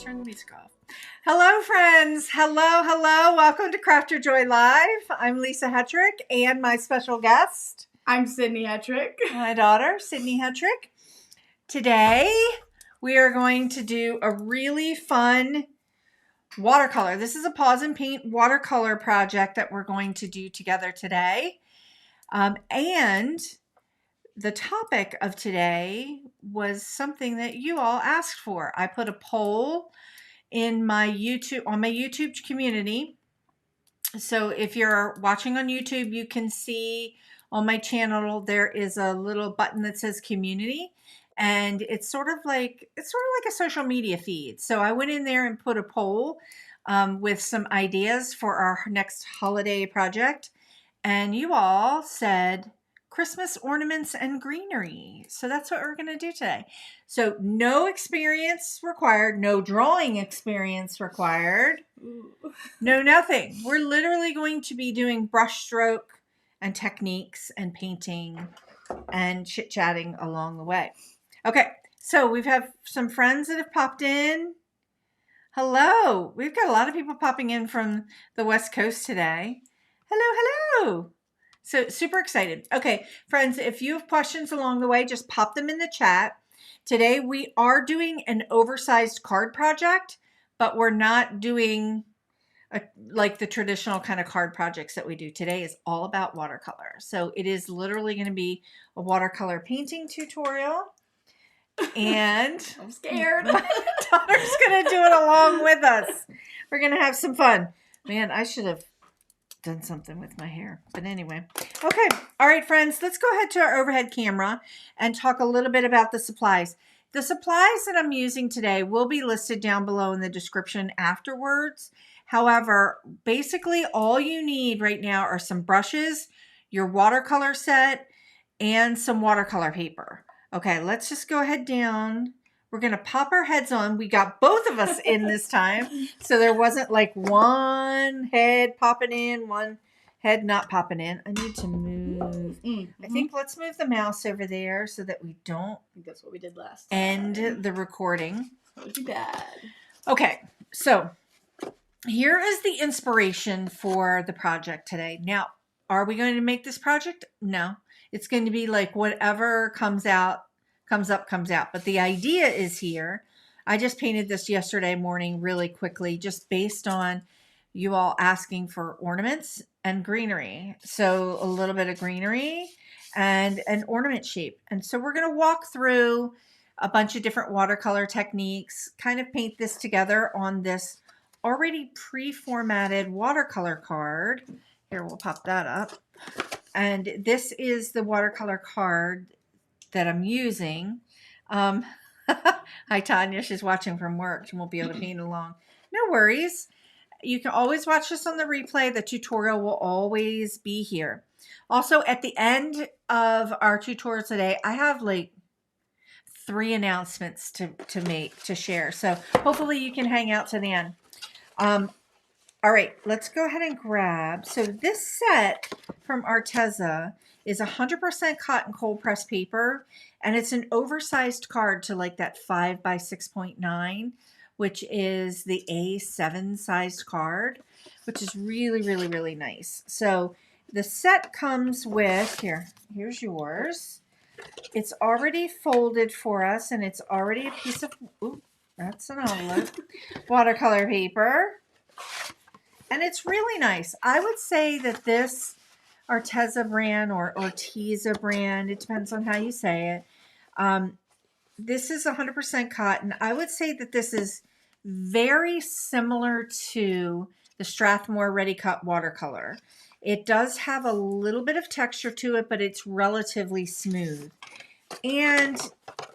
turn the music off. Hello, friends. Hello. Welcome to Craft Your Joy Live. I'm Lisa Hetrick, and my special guest. I'm Sydney Hetrick. My daughter, Sydney Hetrick. Today, we are going to do a really fun watercolor. This is a pause and paint watercolor project that we're going to do together today. And the topic of today was something that you all asked for. I put a poll in my YouTube community. So if you're watching on YouTube, you can see on my channel there is a little button that says community, and it's sort of like a social media feed. So I went in there and put a poll with some ideas for our next holiday project, and you all said Christmas ornaments and greenery. So that's what we're going to do today. So no experience required, no drawing experience required, no nothing. We're literally going to be doing brushstroke and techniques and painting and chit-chatting along the way. Okay, so we've had some friends that have popped in. Hello. We've got a lot of people popping in from the West Coast today. Hello. So super excited. Okay, friends, if you have questions along the way, just pop them in the chat. Today we are doing an oversized card project, but we're not doing like the traditional kind of card projects that we do. Today is all about watercolor. So it is literally going to be a watercolor painting tutorial. And I'm scared. My daughter's going to do it along with us. We're going to have some fun. Man, I should have done something with my hair. But anyway. Okay. All right, friends, let's go ahead to our overhead camera and talk a little bit about the supplies. The supplies that I'm using today will be listed down below in the description afterwards. However, basically all you need right now are some brushes, your watercolor set, and some watercolor paper. Okay, let's just go ahead down. We're going to pop our heads on. We got both of us in this time. So there wasn't like one head popping in, one head not popping in. I need to move. I think let's move the mouse over there so that we don't I think that's what we did last time. end the recording. That would be bad. Okay, so here is the inspiration for the project today. Now, are we going to make this project? No. It's going to be like whatever comes up. But the idea is here. I just painted this yesterday morning really quickly, just based on you all asking for ornaments and greenery. So a little bit of greenery and an ornament shape. And so we're going to walk through a bunch of different watercolor techniques, kind of paint this together on this already pre-formatted watercolor card. Here, we'll pop that up. And this is the watercolor card that I'm using. Hi, Tanya. She's watching from work. She won't be able to paint along. No worries. You can always watch this on the replay. The tutorial will always be here. Also, at the end of our tutorial today, I have like 3 announcements to share. So hopefully you can hang out to the end. All right, let's go ahead and grab. So this set from Arteza is 100% cotton cold press paper, and it's an oversized card to like that 5 by 6.9, which is the A7 sized card, which is really nice. So the set comes with, here's yours. It's already folded for us, and it's already a piece of, that's an envelope, watercolor paper. And it's really nice. I would say that this Arteza brand or Orteza brand, it depends on how you say it. This is 100% cotton. I would say that this is very similar to the Strathmore Ready Cut watercolor. It does have a little bit of texture to it, but it's relatively smooth. And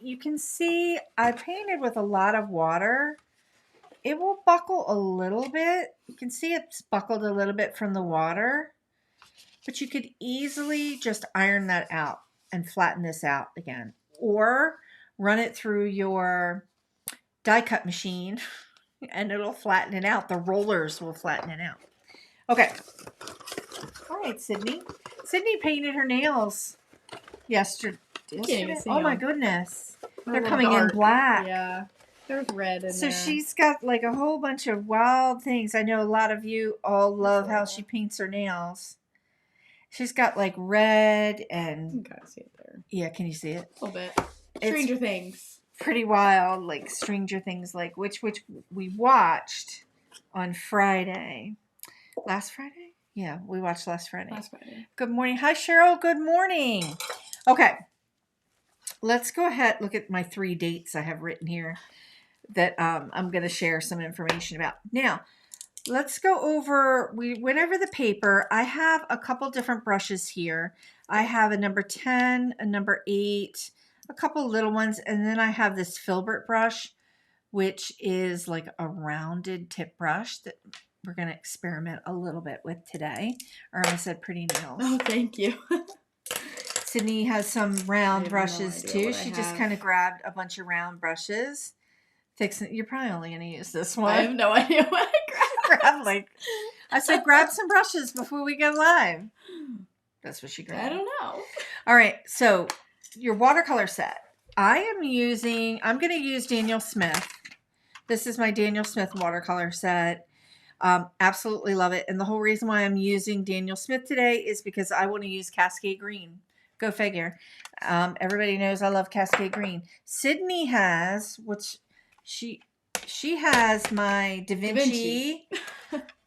you can see I painted with a lot of water. It will buckle a little bit. You can see it's buckled a little bit from the water, but you could easily just iron that out and flatten this out again, or run it through your die cut machine and it'll flatten it out. The rollers will flatten it out. Okay. All right, Sydney. Sydney painted her nails yesterday. Oh my goodness. They're coming in black. Yeah. There's red in So there. she's got like a whole bunch of wild things. I know a lot of you all love how she paints her nails. She's got like red and... You can kind of see it there. Yeah, can you see it? A little bit. Stranger Things. Pretty wild, like Stranger Things, like which we watched on Friday. Last Friday? Yeah, we watched last Friday. Last Friday. Good morning. Hi, Cheryl. Good morning. Okay. Let's go ahead. Look at my 3 dates I have written here that I'm going to share some information about. Now, let's go over, we went over the paper. I have a couple different brushes here. I have a number 10, a number 8, a couple little ones, and then I have this filbert brush, which is like a rounded tip brush that we're going to experiment a little bit with today. Or I said pretty nails. Oh, thank you. Sydney has some round brushes no too. She just kind of grabbed a bunch of round brushes. You're probably only going to use this one. I have no idea what I grabbed. I said, grab some brushes before we go live. That's what she grabbed. I don't know. All right. So your watercolor set. I'm going to use Daniel Smith. This is my Daniel Smith watercolor set. Absolutely love it. And the whole reason why I'm using Daniel Smith today is because I want to use Cascade Green. Go figure. Everybody knows I love Cascade Green. Sydney has, which she has my Da Vinci.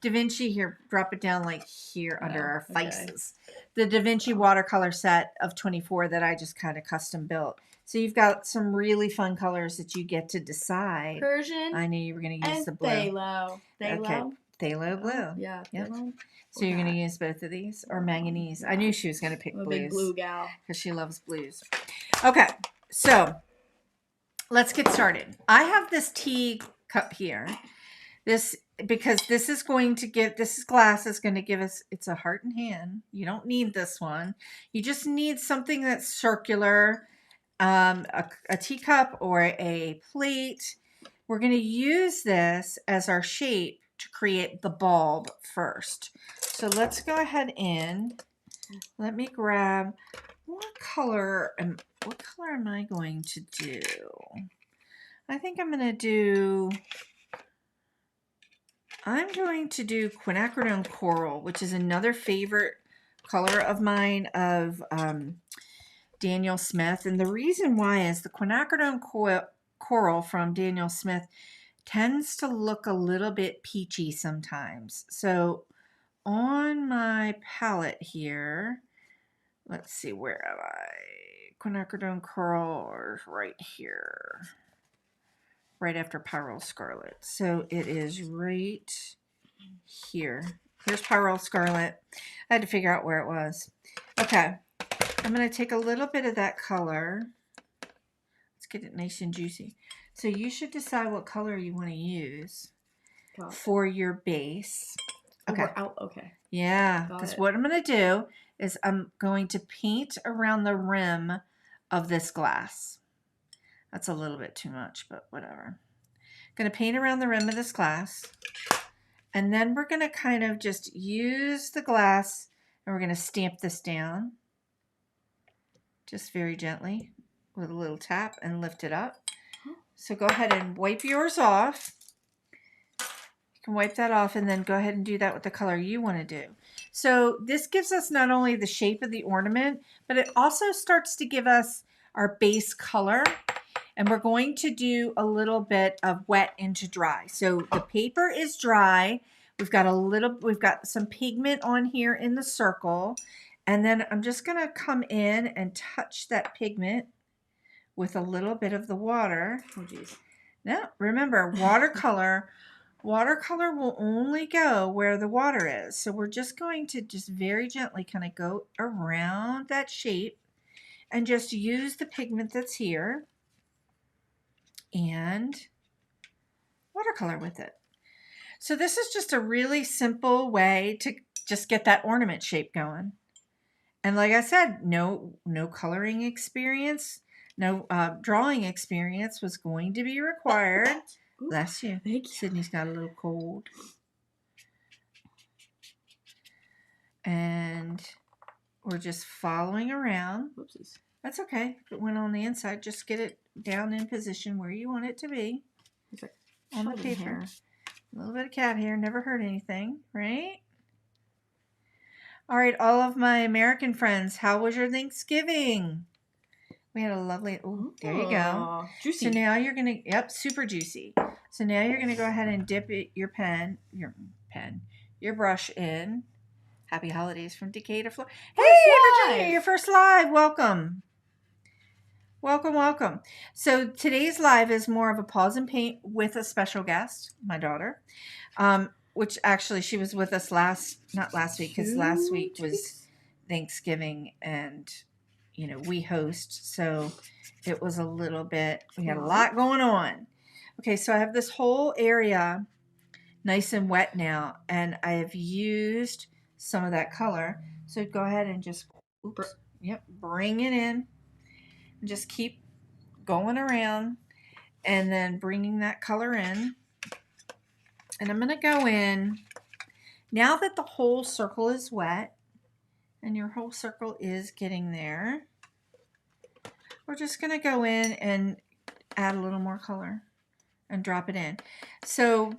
Da Vinci, here, drop it down like here under our faces. The Da Vinci watercolor set of 24 that I just kind of custom built. So you've got some really fun colors that you get to decide. Persian. I knew you were going to use the blue. Phthalo. Okay. Phthalo blue. Oh, yeah. Yep. So you're going to use both of these or manganese. I knew she was going to pick blues. I'm a big blue gal. Because she loves blues. Okay. So let's get started. I have this tea cup here. Because this is going to give, this glass is going to give us, it's a heart and hand. You don't need this one. You just need something that's circular, a teacup or a plate. We're going to use this as our shape to create the bulb first. So let's go ahead and let me grab, what color am I going to do? I think I'm going to do quinacridone coral, which is another favorite color of mine of Daniel Smith. And the reason why is the quinacridone coral from Daniel Smith tends to look a little bit peachy sometimes. So on my palette here, let's see, where am I? Quinacridone coral is right here. Right after Pyrrole Scarlet. So it is right here. Here's Pyrrole Scarlet. I had to figure out where it was. Okay. I'm going to take a little bit of that color. Let's get it nice and juicy. So you should decide what color you want to use for your base. Okay. Okay. Yeah. Because what I'm going to do is I'm going to paint around the rim of this glass. That's a little bit too much, but whatever. Going to paint around the rim of this glass. And then we're going to kind of just use the glass and we're going to stamp this down. Just very gently with a little tap and lift it up. So go ahead and wipe yours off. You can wipe that off and then go ahead and do that with the color you want to do. So this gives us not only the shape of the ornament, but it also starts to give us our base color. And we're going to do a little bit of wet into dry. So the paper is dry. We've got some pigment on here in the circle. And then I'm just going to come in and touch that pigment with a little bit of the water. Oh, geez. Now, remember, watercolor will only go where the water is. So we're just going to just very gently kind of go around that shape and just use the pigment that's here and watercolor with it. So this is just a really simple way to just get that ornament shape going. And like I said, no coloring experience, no drawing experience was going to be required. Bless you. Thank you. Sydney's got a little cold. And we're just following around. Whoopsies. That's okay. If it went on the inside, just get it down in position where you want it to be. on the paper. Hair. A little bit of cat hair. Never hurt anything, right? All right, all of my American friends, how was your Thanksgiving? We had a lovely, oh, there you go. Juicy. So now you're going to, yep, super juicy. So now you're going to go ahead and dip your brush in. Happy holidays from Decay to Floor. Hey, Virginia, your first live. Welcome. Welcome, welcome. So today's live is more of a pause and paint with a special guest, my daughter, which actually she was with us not last week, because last week was Thanksgiving and, you know, we host. So it was a little bit, we had a lot going on. Okay, so I have this whole area nice and wet now, and I have used some of that color. So go ahead and just, bring it in. And just keep going around and then bringing that color in. And I'm going to go in, now that the whole circle is wet, and your whole circle is getting there, we're just going to go in and add a little more color and drop it in. So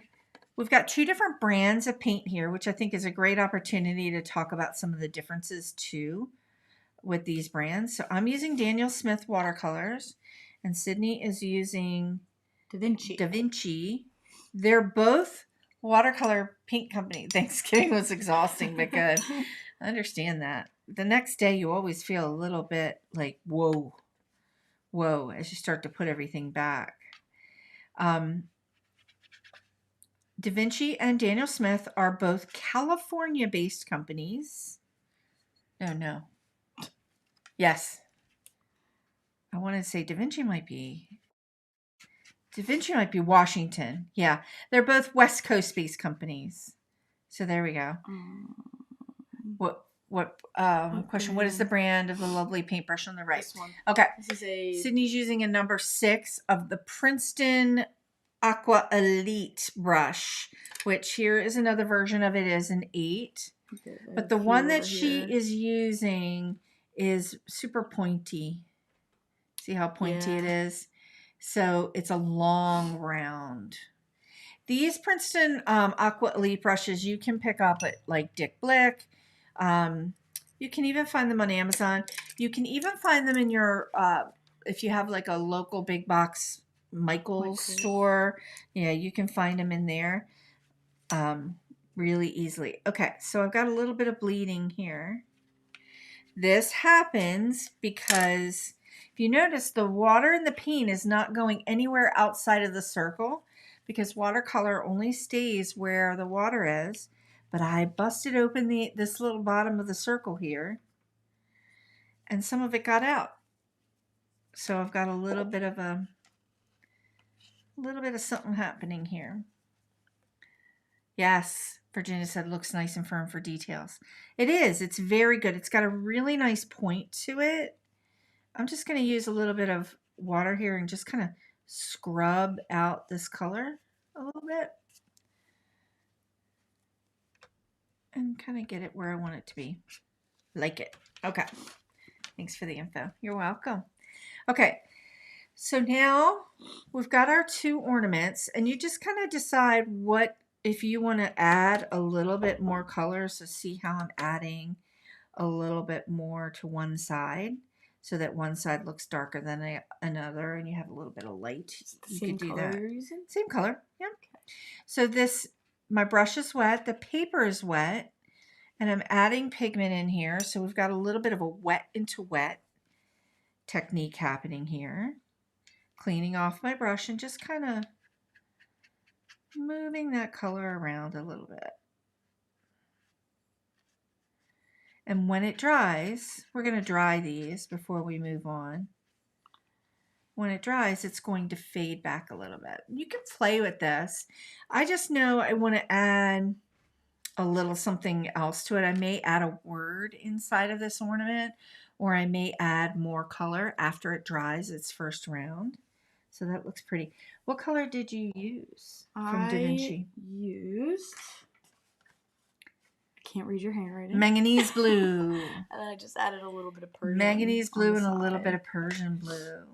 we've got two different brands of paint here, which I think is a great opportunity to talk about some of the differences too with these brands. So I'm using Daniel Smith watercolors, and Sydney is using Da Vinci. They're both watercolor paint company. Thanksgiving was exhausting, but good. I understand that. The next day you always feel a little bit like, whoa, as you start to put everything back. Da Vinci and Daniel Smith are both California-based companies. No. Yes. I want to say Da Vinci might be Washington. Yeah. They're both West Coast-based companies. So there we go. What question? What is the brand of the lovely paintbrush on the right? This one. Okay. This is Sydney's using a number 6 of the Princeton Aqua Elite brush, which here is another version of it is an 8. But the one that she is using is super pointy. See how pointy it is? So it's a long round. These Princeton Aqua Elite brushes you can pick up at like Dick Blick. You can even find them on Amazon. You can even find them in your, if you have like a local big box Michael's store. Yeah, you can find them in there really easily. Okay, so I've got a little bit of bleeding here. This happens because if you notice, the water in the paint is not going anywhere outside of the circle because watercolor only stays where the water is. But I busted open this little bottom of the circle here, and some of it got out. So I've got a little bit of something happening here. Yes, Virginia said looks nice and firm for details. It is. It's very good. It's got a really nice point to it. I'm just going to use a little bit of water here and just kind of scrub out this color a little bit. And kind of get it where I want it to be. Like it. Okay. Thanks for the info. You're welcome. Okay. So now we've got our 2 ornaments, and you just kind of decide if you want to add a little bit more color. So see how I'm adding a little bit more to one side so that one side looks darker than another, and you have a little bit of light. You could do that. You're using? Same color. Yeah. Okay. So my brush is wet. The paper is wet. And I'm adding pigment in here. So we've got a little bit of a wet into wet technique happening here. Cleaning off my brush and just kind of moving that color around a little bit. And when it dries, we're going to dry these before we move on. When it dries, it's going to fade back a little bit. You can play with this. I just know I want to add a little something else to it. I may add a word inside of this ornament, or I may add more color after it dries its first round. So that looks pretty. What color did you use from Da Vinci? I can't read your handwriting. Manganese blue. And then I just added a little bit of Persian. Manganese blue and a little bit of Persian blue.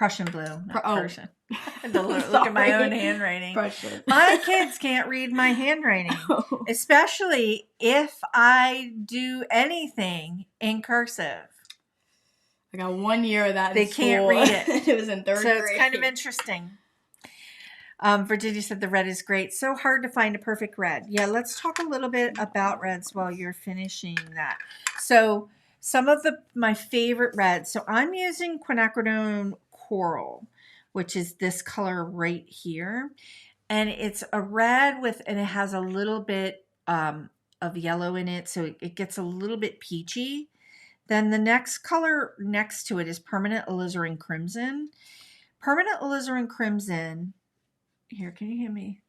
Prussian blue, not Persian. I had to look Sorry. at my own handwriting. Prussian. My kids can't read my handwriting, especially if I do anything in cursive. I got 1 year of that. They can't read it. It was in third grade. So it's kind of interesting. Virginia said the red is great. So hard to find a perfect red. Yeah, let's talk a little bit about reds while you're finishing that. So some of my favorite reds. So I'm using quinacridone coral, which is this color right here. And it's a red and it has a little bit of yellow in it. So it gets a little bit peachy. Then the next color next to it is permanent alizarin crimson. Permanent alizarin crimson. Here, can you hear me?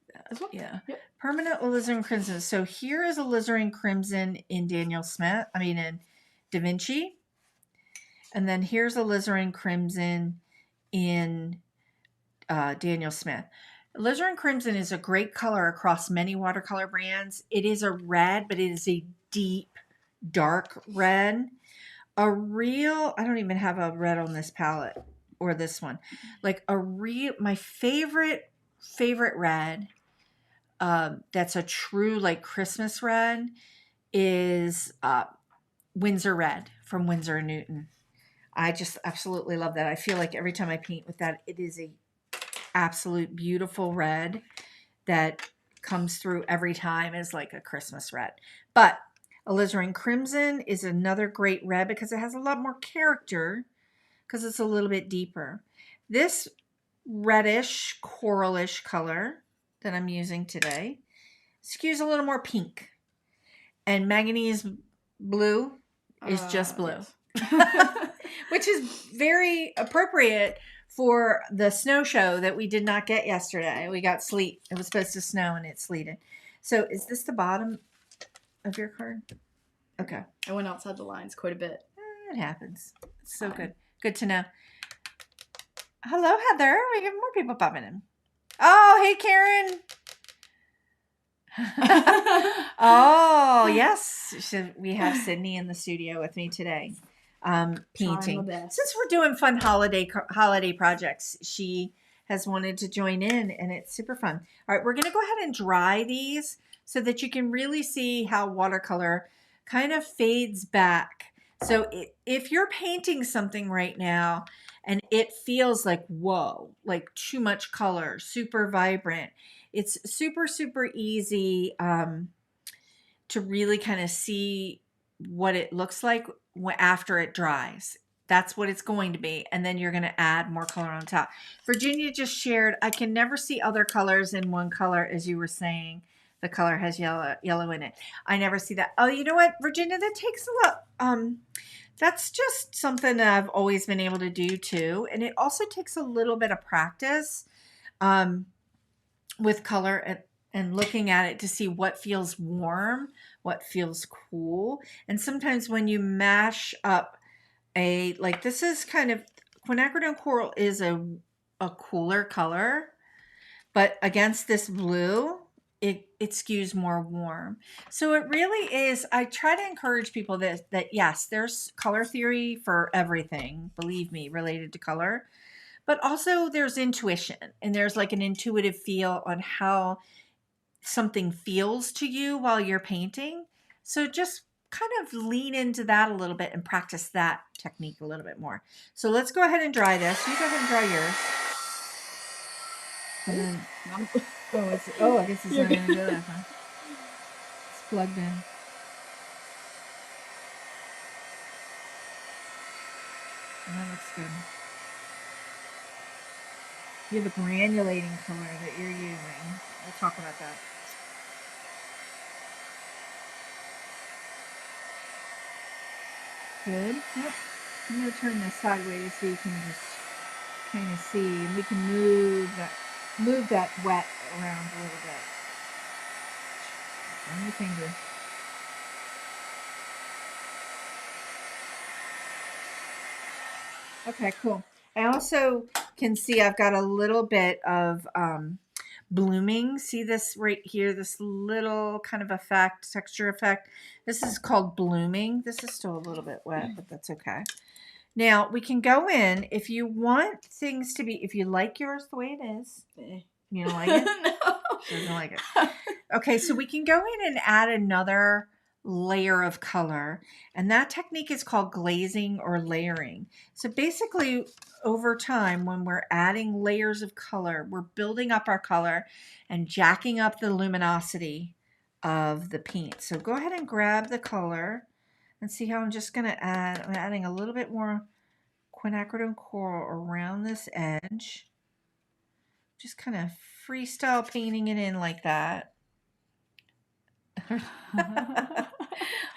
Yeah. Yep. Permanent alizarin crimson. So here is alizarin crimson in in Da Vinci. And then here's alizarin crimson in Daniel Smith. Alizarin crimson is a great color across many watercolor brands. It is a red, but it is a deep, dark red. I don't even have a red on this palette or this one. My favorite red that's a true like Christmas red is Winsor Red from Winsor & Newton. I just absolutely love that. I feel like every time I paint with that, it is a absolute beautiful red that comes through every time as like a Christmas red. But alizarin crimson is another great red because it has a lot more character because it's a little bit deeper. This reddish, coralish color that I'm using today skews a little more pink. And manganese blue is just blue. Yes. Which is very appropriate for the snow show that we did not get yesterday. We got sleet. It was supposed to snow and it sleeted. So is this the bottom of your card? Okay. I went outside the lines quite a bit. It happens. It's so good. Good to know. Hello, Heather. We have more people popping in. Oh, hey, Karen. Oh, yes. So we have Sydney in the studio with me today, painting. Since we're doing fun holiday projects, she has wanted to join in, and it's super fun. All right, we're going to go ahead and dry these so that you can really see how watercolor kind of fades back. So if you're painting something right now and it feels like, whoa, like too much color, super vibrant, it's super, super easy to really kind of see what it looks like after it dries. That's what it's going to be. And then you're going to add more color on top. Virginia just shared, I can never see other colors in one color, as you were saying. The color has yellow in it. I never see that. Oh, you know what, Virginia, that takes a lot. That's just something that I've always been able to do too. And it also takes a little bit of practice with color and looking at it to see what feels warm, what feels cool. And sometimes when you mash up like this is kind of, quinacridone coral is a cooler color, but against this blue, it skews more warm. So it really is, I try to encourage people that yes, there's color theory for everything, believe me, related to color, but also there's intuition, and there's like an intuitive feel on how something feels to you while you're painting. So just kind of lean into that a little bit and practice that technique a little bit more. So let's go ahead and dry this. You go ahead and dry yours. And then, I guess it's not going to do that, huh? It's plugged in. And that looks good. You have a granulating color that you're using. We'll talk about that. Good. Yep. I'm going to turn this sideways so you can just kind of see. And we can move that wet around a little bit. On your finger. Okay, cool. I also can see I've got a little bit of blooming. See this right here, this little kind of effect, texture effect. This is called blooming. This is still a little bit wet, but that's okay. Now we can go in if you want things to be, if you like yours the way it is. You don't like it? No. She doesn't like it. Okay, so we can go in and add another layer of color, and that technique is called glazing or layering. So basically, over time, when we're adding layers of color, we're building up our color and jacking up the luminosity of the paint. So go ahead and grab the color and see how I'm just going to add, I'm adding a little bit more quinacridone coral around this edge. Just kind of freestyle painting it in like that.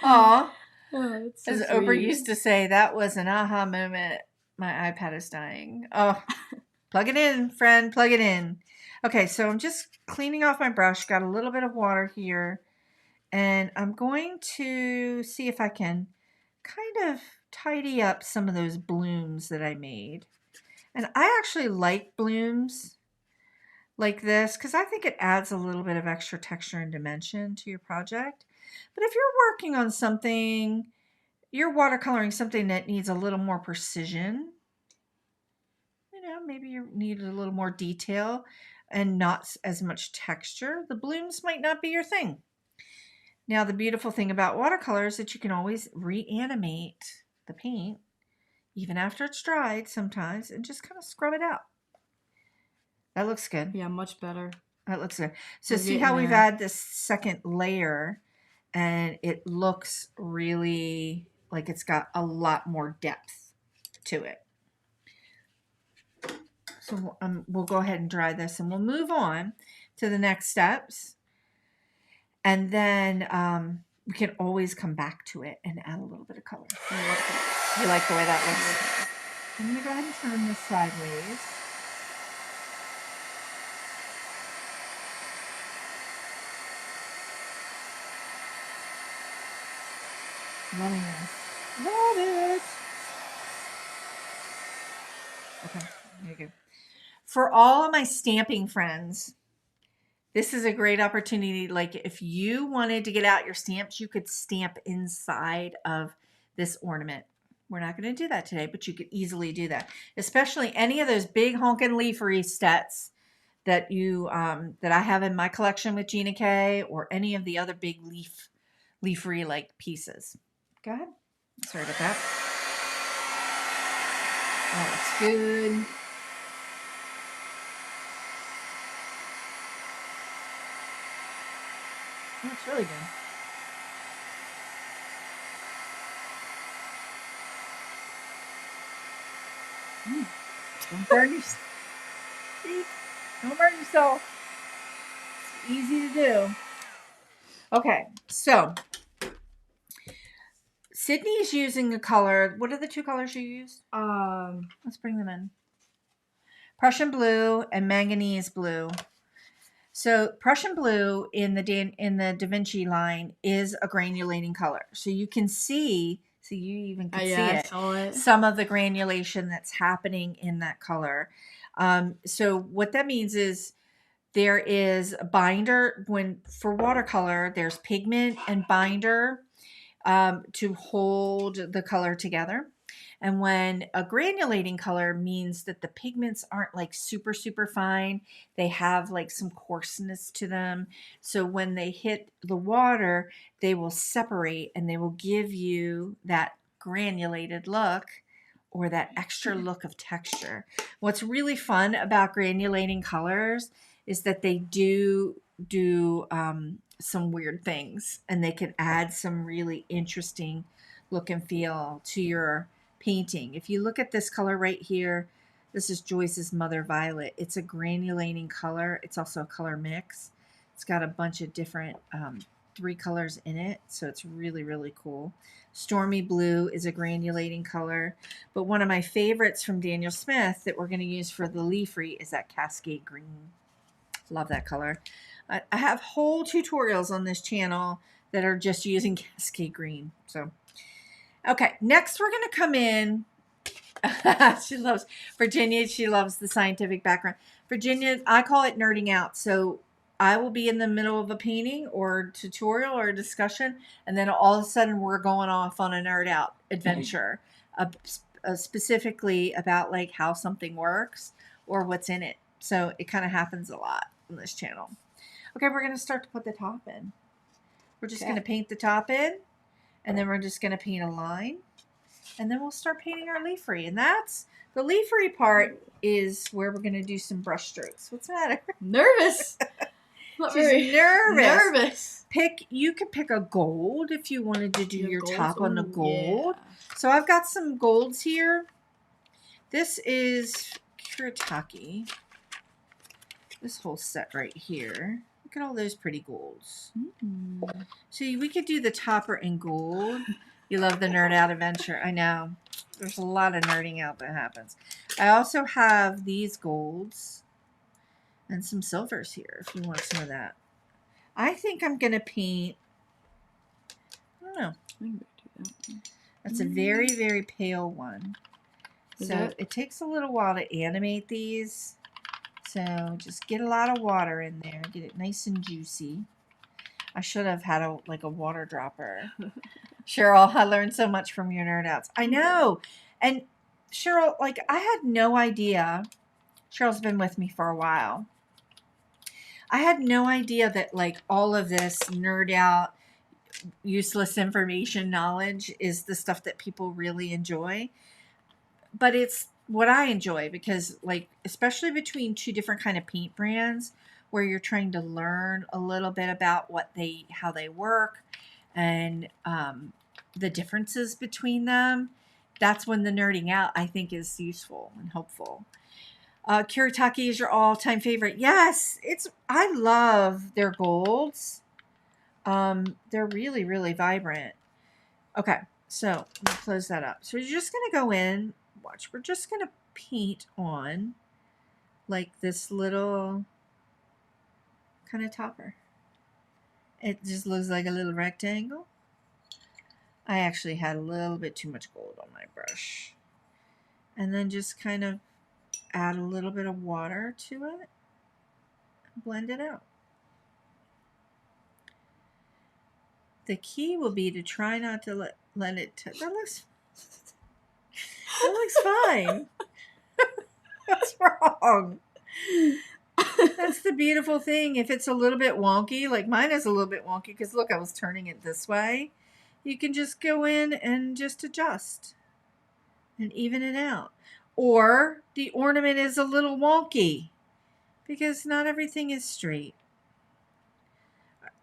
Aw. Oh, so As sweet. Oprah used to say, that was an aha moment. My iPad is dying. Oh, plug it in, friend, plug it in. Okay, so I'm just cleaning off my brush. Got a little bit of water here. And I'm going to see if I can kind of tidy up some of those blooms that I made. And I actually like blooms like this because I think it adds a little bit of extra texture and dimension to your project. But if you're working on something, you're watercoloring something that needs a little more precision, you know, maybe you need a little more detail and not as much texture, the blooms might not be your thing. Now, the beautiful thing about watercolor is that you can always reanimate the paint, even after it's dried sometimes, and just kind of scrub it out. That looks good. Yeah, much better. That looks good. So We're see how getting we've there. added this second layer, and it looks really like it's got a lot more depth to it. So we'll go ahead and dry this, and we'll move on to the next steps. And then we can always come back to it and add a little bit of color. You like the way that looks? I'm going to go ahead and turn this sideways. Loving this. Love it. Okay, there you go. For all of my stamping friends, this is a great opportunity. Like if you wanted to get out your stamps, you could stamp inside of this ornament. We're not going to do that today, but you could easily do that. Especially any of those big honkin' leafery sets that you that I have in my collection with Gina K, or any of the other big leafery like pieces. Go ahead. Sorry about that. That looks good. Oh, it's really good. Don't burn yourself. Don't burn yourself. It's easy to do. Okay, so Sydney's using a color. What are the two colors you used? Let's bring them in. Prussian blue and manganese blue. So Prussian blue in the Da Vinci line is a granulating color. So you can see, so you even can see I saw it. some of the granulation that's happening in that color. So what that means is there is a binder. When for watercolor, there's pigment and binder to hold the color together. And when a granulating color means that the pigments aren't like super, super fine, they have like some coarseness to them. So when they hit the water, they will separate and they will give you that granulated look or that extra look of texture. What's really fun about granulating colors is that they do some weird things, and they can add some really interesting look and feel to your painting. If you look at this color right here, this is Joyce's Mother Violet. It's a granulating color. It's also a color mix. It's got a bunch of different 3 colors in it, so it's really, really cool. Stormy Blue is a granulating color, but one of my favorites from Daniel Smith that we're going to use for the leafery is that Cascade Green. Love that color. I have whole tutorials on this channel that are just using Cascade Green. So, okay, next we're going to come in. She loves Virginia. She loves the scientific background. Virginia, I call it nerding out. So I will be in the middle of a painting or tutorial or a discussion, and then all of a sudden we're going off on a nerd out adventure specifically about like how something works or what's in it. So it kind of happens a lot on this channel. Okay, we're going to start to put the top in. We're just going to paint the top in, and then we're just going to paint a line, and then we'll start painting our leafery. And that's the leafery part is where we're going to do some brush strokes. What's the matter? Nervous. She's nervous. Nervous. You could pick a gold if you wanted to do your top on the gold. Yeah. So I've got some golds here. This is Kuretake. This whole set right here. Look at all those pretty golds. Mm-hmm. So we could do the topper in gold. You love the nerd out adventure. I know. There's a lot of nerding out that happens. I also have these golds and some silvers here if you want some of that. I think I'm going to paint, I don't know. That's a very, very pale one. So it takes a little while to animate these. So just get a lot of water in there. Get it nice and juicy. I should have had a water dropper. Cheryl, I learned so much from your nerd outs. I know. And Cheryl, like I had no idea. Cheryl's been with me for a while. I had no idea that like all of this nerd out, useless information knowledge is the stuff that people really enjoy. But it's what I enjoy because like, especially between two different kind of paint brands where you're trying to learn a little bit about how they work and the differences between them. That's when the nerding out I think is useful and helpful. Kuretake is your all-time favorite. Yes, I love their golds. They're really, really vibrant. Okay, so I'm gonna close that up. So you're just gonna go in. Watch, we're just gonna paint on like this little kind of topper. It just looks like a little rectangle. I actually had a little bit too much gold on my brush. And then just kind of add a little bit of water to it. Blend it out. The key will be to try not to let it that looks fine. What's wrong? That's the beautiful thing. If it's a little bit wonky, like mine is a little bit wonky because look, I was turning it this way. You can just go in and just adjust and even it out. Or the ornament is a little wonky because not everything is straight.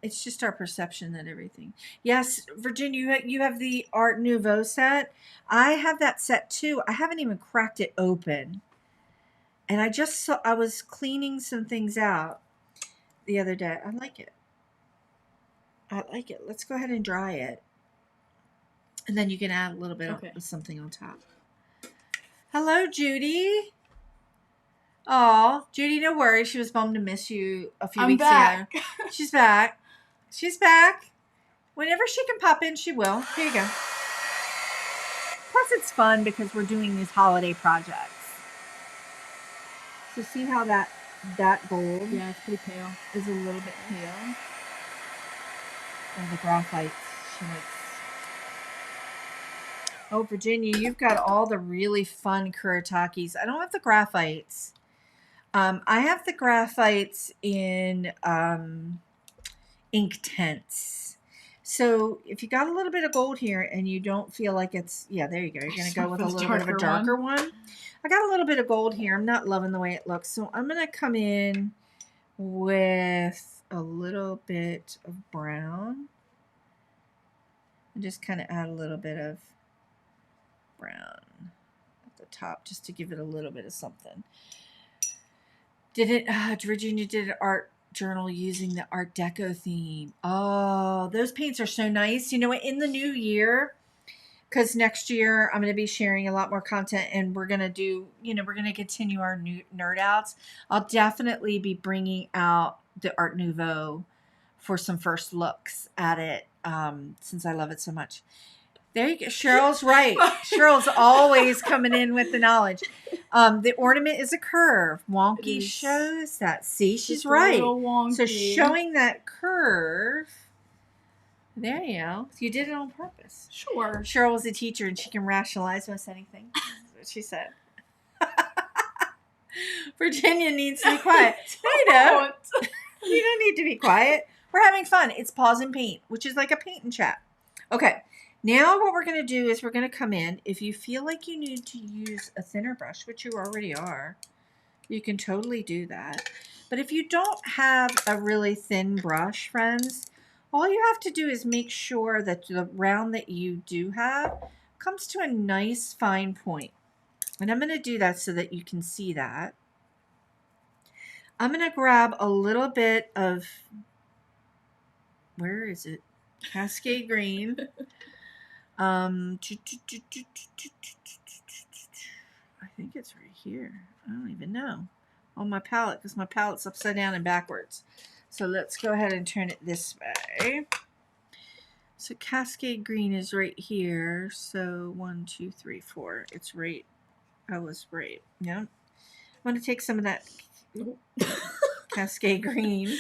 It's just our perception that everything. Yes, Virginia, you have the Art Nouveau set. I have that set too. I haven't even cracked it open. And I was cleaning some things out the other day. I like it. Let's go ahead and dry it. And then you can add a little bit of something on top. Hello, Judy. Oh, Judy, no worries. She was bummed to miss you a few weeks ago. She's back. She's back. Whenever she can pop in, she will. Here you go. Plus, it's fun because we're doing these holiday projects. So see how that gold it's pretty pale. is a little bit pale. And the graphites she makes. Oh, Virginia, you've got all the really fun Kuretakes. I don't have the graphites. I have the graphites in ink tints. So if you got a little bit of gold here and you don't feel like it's, there you go. You're going to go with a little bit of a darker one. I got a little bit of gold here. I'm not loving the way it looks. So I'm going to come in with a little bit of brown. And just kind of add a little bit of brown at the top just to give it a little bit of something. Virginia did an art journal using the Art Deco theme. Oh, those paints are so nice. You know what? In the new year, because next year I'm going to be sharing a lot more content and we're going to do, we're going to continue our new nerd outs. I'll definitely be bringing out the Art Nouveau for some first looks at it since I love it so much. There you go. Cheryl's right. Cheryl's always coming in with the knowledge. The ornament is a curve. Wonky shows that. See, she's right. So showing that curve, There you go. You did it on purpose. Sure. Cheryl was a teacher and she can rationalize most anything. That's what she said. Virginia needs to be quiet. No, you don't. You don't need to be quiet. We're having fun. It's pause and paint, which is like a paint and chat. Okay. Now what we're going to do is we're going to come in. If you feel like you need to use a thinner brush, which you already are, you can totally do that. But if you don't have a really thin brush, friends, all you have to do is make sure that the round that you do have comes to a nice fine point. And I'm going to do that so that you can see that. I'm going to grab a little bit of, where is it? Cascade Green. I think it's right here. I don't even know. On my palette, because my palette's upside down and backwards. So let's go ahead and turn it this way. So Cascade Green is right here. So 1, 2, 3, 4. It's right. I was right. Yeah. I'm going to take some of that Cascade Green.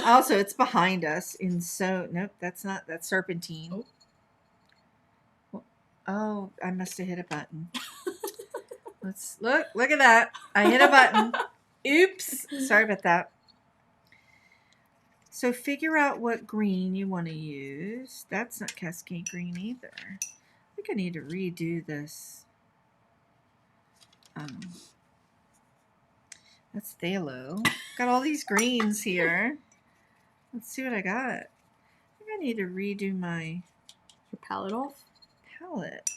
Also, it's behind us. Nope, that's not. That's Serpentine. Oh, I must have hit a button. Let's look at that. I hit a button. Oops. Sorry about that. So figure out what green you want to use. That's not Cascade Green either. I think I need to redo this. That's Phthalo. Got all these greens here. Let's see what I got. I think I need to redo my palette off. Palette.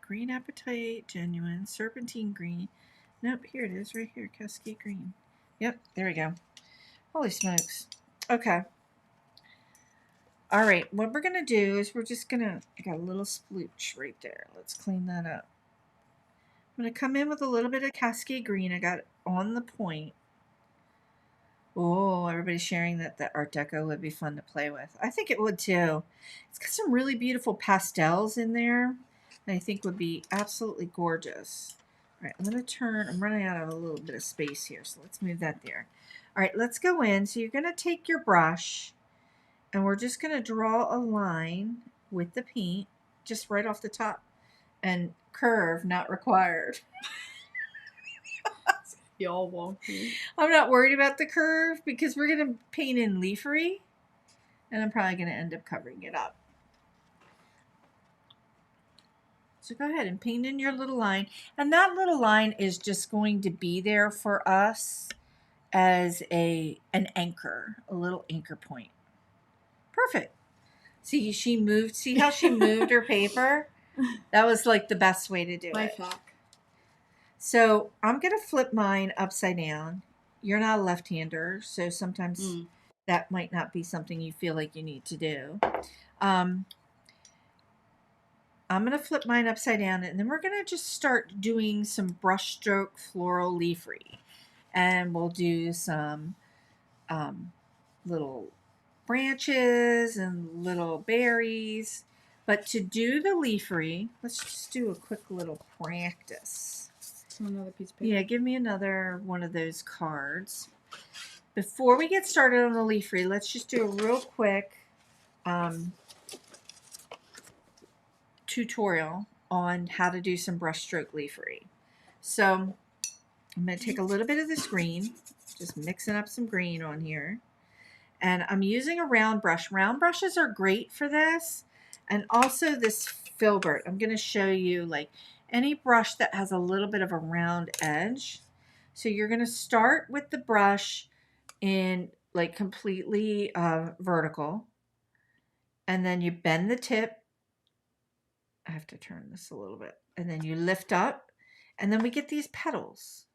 Green Appetite, Genuine, Serpentine Green. Nope, here it is, right here, Cascade Green. Yep, there we go. Holy smokes. Okay. All right, what we're going to do is we're just going to, I got a little splooch right there. Let's clean that up. I'm going to come in with a little bit of Cascade Green. I got it on the point. Oh, everybody's sharing that the Art Deco would be fun to play with. I think it would too. It's got some really beautiful pastels in there that I think would be absolutely gorgeous. All right, I'm going to turn, I'm running out of a little bit of space here, so let's move that there. All right, let's go in. So you're going to take your brush and we're just going to draw a line with the paint just right off the top, and curve not required. Y'all wonky. I'm not worried about the curve because we're going to paint in leafery, and I'm probably going to end up covering it up. So go ahead and paint in your little line, and that little line is just going to be there for us as an anchor, a little anchor point. Perfect. See, she moved. See how she moved her paper? That was like the best way to do My it. hack. So I'm going to flip mine upside down. You're not a left-hander, so sometimes that might not be something you feel like you need to do. I'm going to flip mine upside down, and then we're going to just start doing some brushstroke floral leafery. And we'll do some little branches and little berries. But to do the leafery, let's just do a quick little practice. Another piece of paper. Yeah, give me another one of those cards. Before we get started on the leafery, let's just do a real quick tutorial on how to do some brushstroke leafery. So I'm going to take a little bit of this green, just mixing up some green on here. And I'm using a round brush. Round brushes are great for this. And also this filbert. I'm going to show you like any brush that has a little bit of a round edge. So you're going to start with the brush in like completely vertical. And then you bend the tip. I have to turn this a little bit. And then you lift up. And then we get these petals.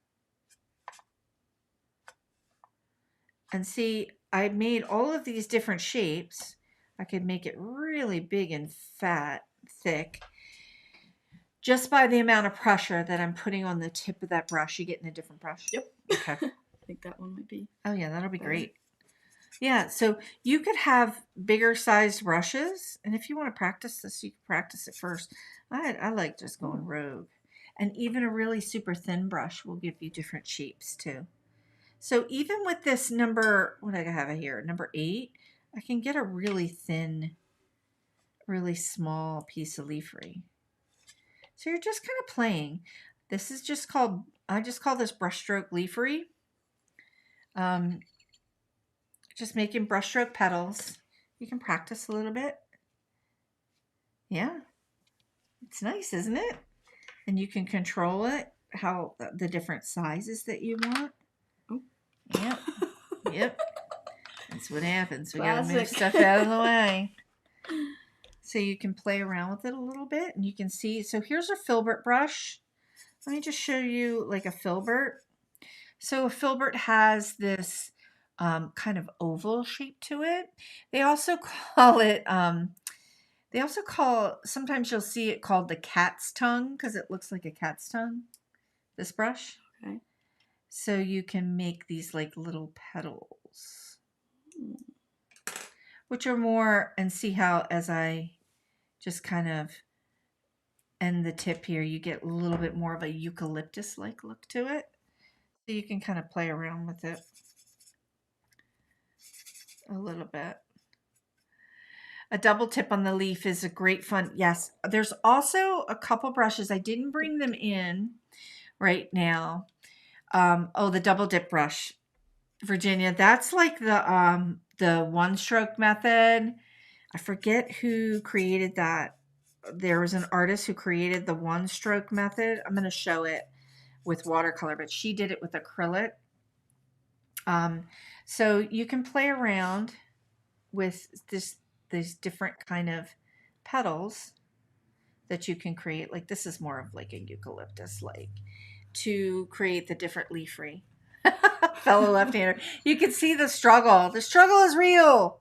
And see, I made all of these different shapes. I could make it really big and fat, thick. Just by the amount of pressure that I'm putting on the tip of that brush. You getting a different brush? Yep. Okay. I think that one might be. Oh yeah, that'll be great. Yeah, so you could have bigger sized brushes. And if you want to practice this, you can practice it first. I like just going rogue. And even a really super thin brush will give you different shapes too. So even with this number, what do I have here? Number 8, I can get a really thin, really small piece of leafery. So you're just kind of playing. This is just called, I just call this brushstroke leafery. Just making brushstroke petals. You can practice a little bit. Yeah, it's nice, isn't it? And you can control it, how the different sizes that you want. Oh. Yep. Yep. That's what happens. We gotta move Classic. stuff out of the way. So you can play around with it a little bit, and you can see. So here's a filbert brush. Let me just show you like a filbert. So a filbert has this kind of oval shape to it. They also call it. Sometimes you'll see it called the cat's tongue because it looks like a cat's tongue. This brush. Okay. So you can make these like little petals, which are more, and see how as I just kind of end the tip here, you get a little bit more of a eucalyptus-like look to it. So you can kind of play around with it a little bit. A double tip on the leaf is a great fun. Yes, there's also a couple brushes. I didn't bring them in right now. The double dip brush, Virginia. That's like the one stroke method. I forget who created that. There was an artist who created the one stroke method. I'm going to show it with watercolor, but she did it with acrylic. So you can play around with these different kind of petals that you can create. Like this is more of like a eucalyptus, like to create the different leafery. Fellow left-hander, you can see the struggle. The struggle is real.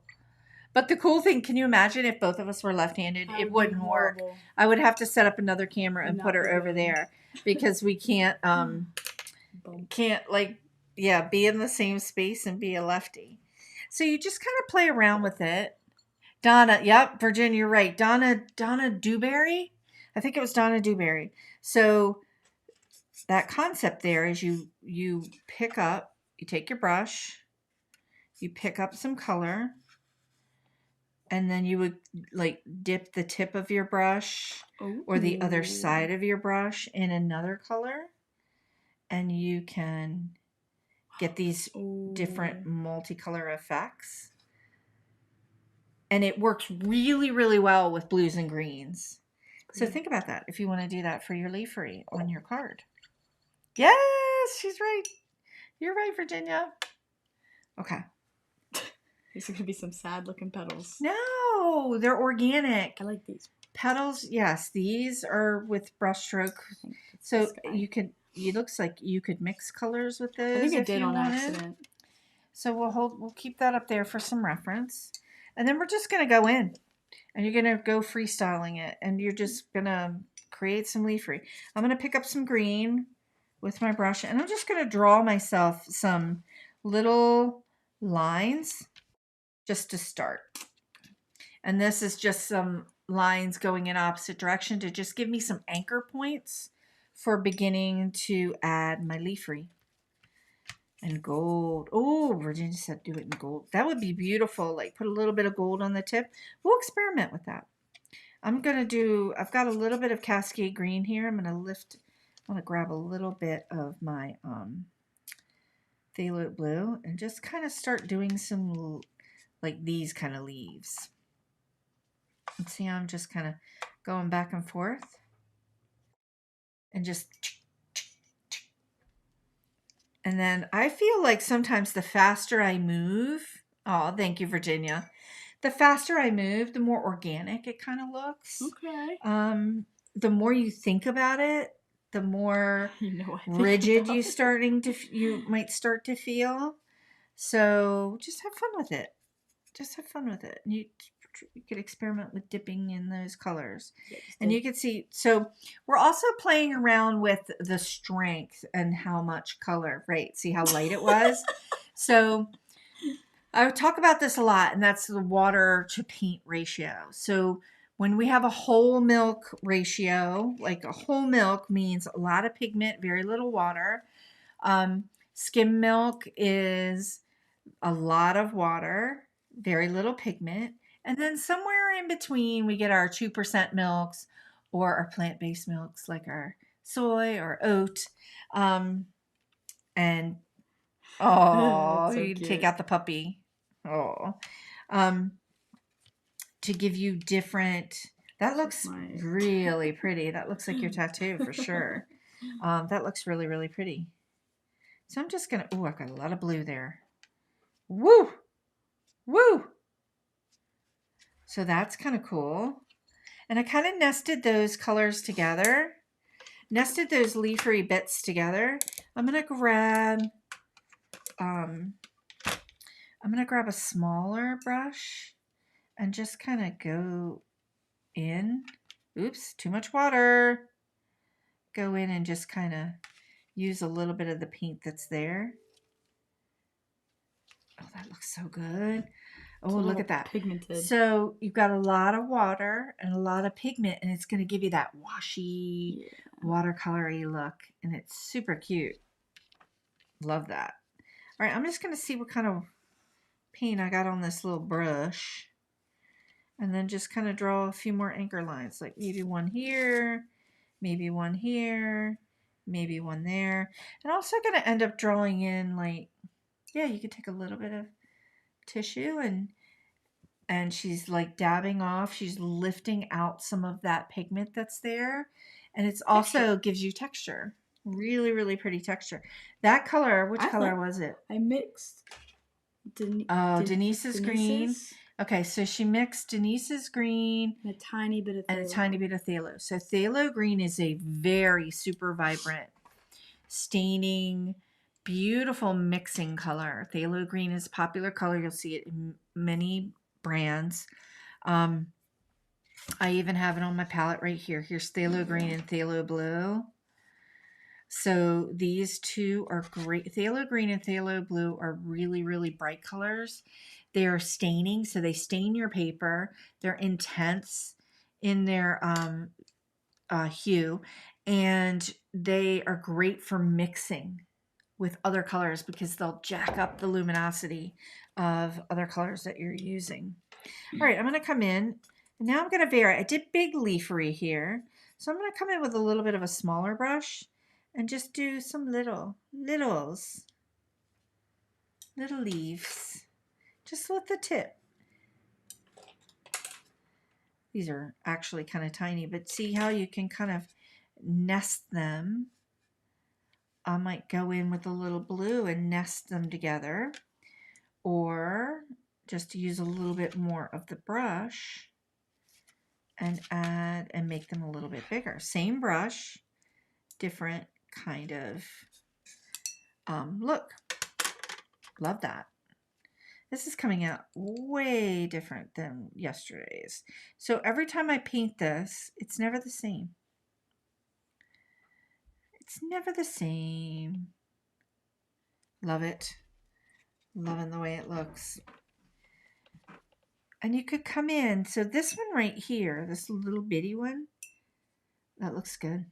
But the cool thing, can you imagine if both of us were left-handed? It wouldn't work. I would have to set up another camera and put her over there because we can't be in the same space and be a lefty. So you just kind of play around with it. Donna, yep, Virginia, you're right. Donna Dewberry? I think it was Donna Dewberry. So that concept there is you take your brush, you pick up some color, and then you would like dip the tip of your brush or the other side of your brush in another color, and you can get these different multicolor effects. And it works really, really well with blues and greens. So think about that if you want to do that for your leafery on your card. Yes, she's right. You're right, Virginia. Okay. These are going to be some sad looking petals. No, they're organic. I like these. Petals, yes. These are with brushstroke. So it looks like you could mix colors with those. I think I did on accident. So we'll keep that up there for some reference. And then we're just going to go in. And you're going to go freestyling it. And you're just going to create some leafery. I'm going to pick up some green with my brush. And I'm just going to draw myself some little lines just to start. And this is just some lines going in opposite direction to just give me some anchor points for beginning to add my leafery. And gold. Oh, Virginia said do it in gold. That would be beautiful. Like put a little bit of gold on the tip. We'll experiment with that. I've got a little bit of Cascade Green here. I'm going to grab a little bit of my Phthalo Blue and just kind of start doing some like these kind of leaves. And see how I'm just kind of going back and forth. And just... And then I feel like sometimes the faster I move, oh, thank you, Virginia. The faster I move, the more organic it kind of looks. Okay. The more you think about it, the more rigid you might start to feel. So just have fun with it. Just have fun with it. And you could experiment with dipping in those colors. And you can see, so we're also playing around with the strength and how much color, right? See how light it was? So I talk about this a lot, and that's the water to paint ratio. So when we have a whole milk ratio, like a whole milk means a lot of pigment, very little water. Skim milk is a lot of water, very little pigment. And then somewhere in between, we get our 2% milks or our plant-based milks like our soy or oat. And That's so you take cute. out the puppy. Oh, to give you different. That looks really pretty. That looks like your tattoo for sure. That looks really, really pretty. So I'm just gonna. Oh, I've got a lot of blue there. Woo, woo. So that's kind of cool. And I kind of nested those colors together. Nested those leafery bits together. I'm gonna grab. I'm gonna grab a smaller brush and just kind of go in. Oops, too much water. Go in and just kind of use a little bit of the paint that's there. Oh, that looks so good. Oh, look at that. Pigmented. So you've got a lot of water and a lot of pigment, and it's going to give you that washy, watercolory look, and it's super cute. Love that. All right, I'm just going to see what kind of paint I got on this little brush, and then just kind of draw a few more anchor lines, like maybe one here, maybe one here, maybe one there. And also going to end up drawing in, like, yeah, you could take a little bit of tissue and she's like dabbing off. She's lifting out some of that pigment that's there. And it's also gives you texture. Really, really pretty texture. That color, which color was it? I mixed. Denise's green. Okay, so she mixed Denise's green and a tiny bit of phthalo. So phthalo green is a very super vibrant, staining, beautiful mixing color. Phthalo green is a popular color. You'll see it in many brands. I even have it on my palette right here. Here's phthalo green and phthalo blue. So these two are great. Phthalo green and phthalo blue are really, really bright colors. They are staining, so they stain your paper. They're intense in their hue, and they are great for mixing with other colors because they'll jack up the luminosity of other colors that you're using. All right, I'm going to come in, and now I'm going to vary. I did big leafery here, so I'm going to come in with a little bit of a smaller brush and just do some little leaves, just with the tip. These are actually kind of tiny, but see how you can kind of nest them. I might go in with a little blue and nest them together, or just use a little bit more of the brush and add and make them a little bit bigger. Same brush, different kind of look. Love that. This is coming out way different than yesterday's. So every time I paint this, it's never the same. It's never the same. Love it. Loving the way it looks. And you could come in. So this one right here, this little bitty one, that looks good.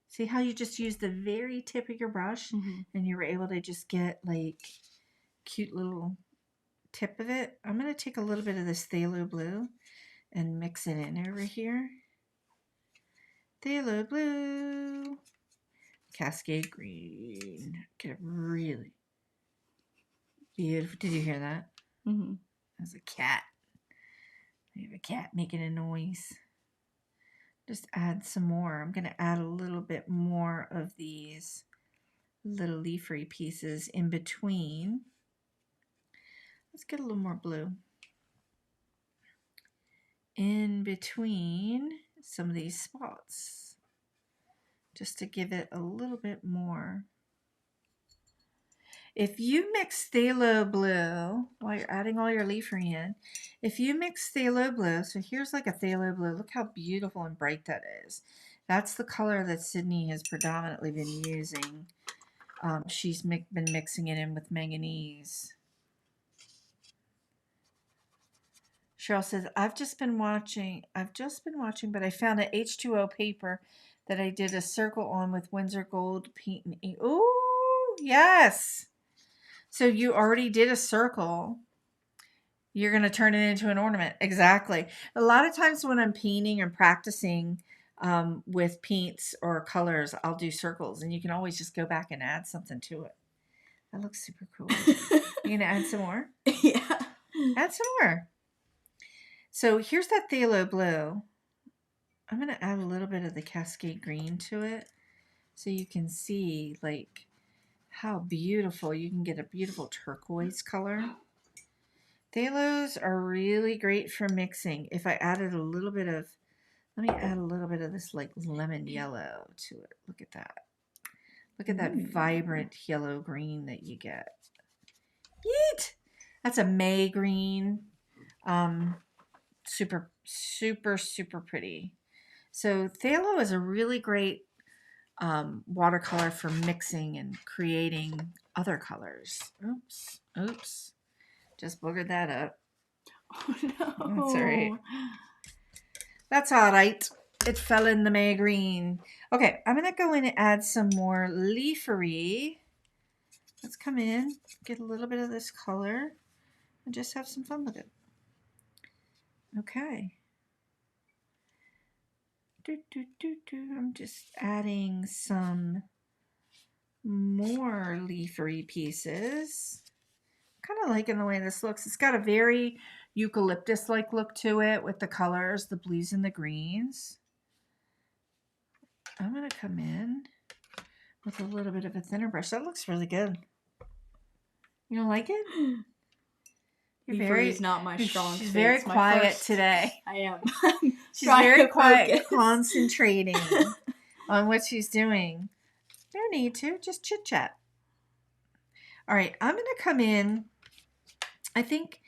See how you just use the very tip of your brush and you were able to just get like cute little tip of it. I'm going to take a little bit of this phthalo blue and mix it in over here. Phthalo blue. Cascade green. Get it really beautiful. Did you hear that? That's a cat. I have a cat making a noise. Just add some more. I'm going to add a little bit more of these little leafery pieces in between. Let's get a little more blue. In between some of these spots. Just to give it a little bit more. If you mix phthalo blue, while you're adding all your leafery in, if you mix phthalo blue, so here's like a phthalo blue, look how beautiful and bright that is. That's the color that Sydney has predominantly been using. She's been mixing it in with manganese. Cheryl says, I've just been watching, but I found an H2O paper that I did a circle on with Windsor Gold paint and ink. Ooh, yes. So you already did a circle. You're going to turn it into an ornament. Exactly. A lot of times when I'm painting and practicing with paints or colors, I'll do circles, and you can always just go back and add something to it. That looks super cool. You going to add some more? Yeah. Add some more. So here's that phthalo blue. I'm going to add a little bit of the Cascade green to it so you can see like how beautiful. You can get a beautiful turquoise color. Phthalos are really great for mixing. If I added a little bit of, let me add a little bit of this like lemon yellow to it. Look at that. Look at that vibrant yellow green that you get. Yeet! That's a May green. Super, super, super pretty. So phthalo is a really great watercolor for mixing and creating other colors. Oops, oops. Just boogered that up. Oh no. That's all right. That's all right. It fell in the May green. Okay, I'm going to go in and add some more leafery. Let's come in, get a little bit of this color, and just have some fun with it. Okay. I'm just adding some more leafery pieces. Kind of liking the way this looks. It's got a very eucalyptus-like look to it with the colors, the blues and the greens. I'm going to come in with a little bit of a thinner brush. That looks really good. You don't like it? Leafery is not my strong suit. She's very quiet today. I am. She's very quiet, concentrating on what she's doing. No need to, just chit chat. All right, I'm going to come in. I think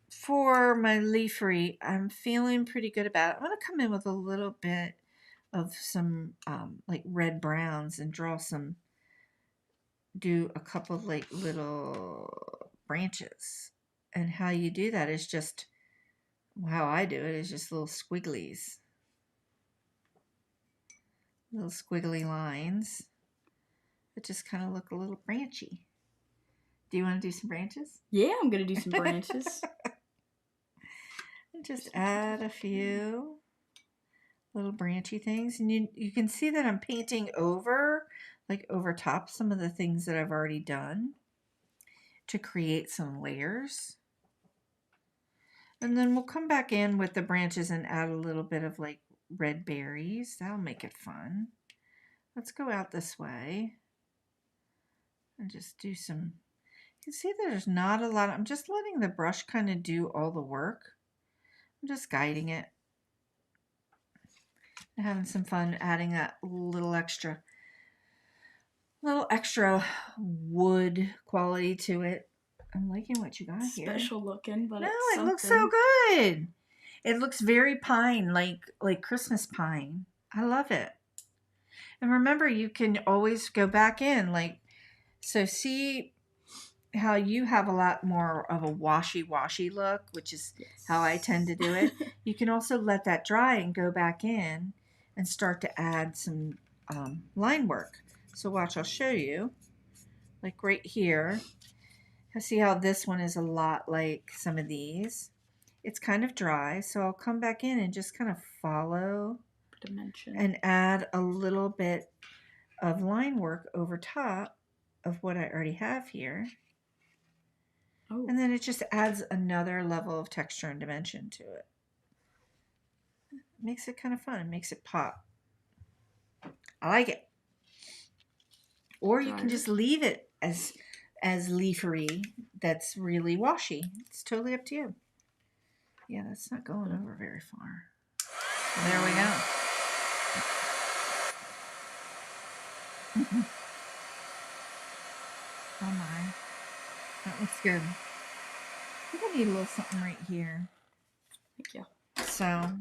for my leafery, I'm feeling pretty good about it. I'm going to come in with a little bit of some like red browns and do a couple of like little branches. And how you do that is just, how I do it is just little squigglies. Little squiggly lines that just kind of look a little branchy. Do you want to do some branches? Yeah, I'm going to do some branches. And just add a few little branchy things. And you can see that I'm painting over top some of the things that I've already done to create some layers. And then we'll come back in with the branches and add a little bit of like red berries. That'll make it fun. Let's go out this way and just do some. You can see there's not a lot. I'm just letting the brush kind of do all the work. I'm just guiding it. And having some fun adding that little extra wood quality to it. I'm liking what you got here. Special looking, but no, it's it looks so good. It looks very pine, like Christmas pine. I love it. And remember, you can always go back in, so see how you have a lot more of a washy look, which is how I tend to do it. You can also let that dry and go back in and start to add some line work. So watch, I'll show you. Like right here, see how this one is a lot like some of these. It's kind of dry, so I'll come back in and just kind of follow dimension and add a little bit of line work over top of what I already have here. Oh. And then it just adds another level of texture and dimension to it. It makes it kind of fun. It makes it pop. I like it. Or you can just leave it as leafery. That's really washy. It's totally up to you. Yeah, that's not going over very far. There we go. Oh my. That looks good. I think I need a little something right here. Thank you. So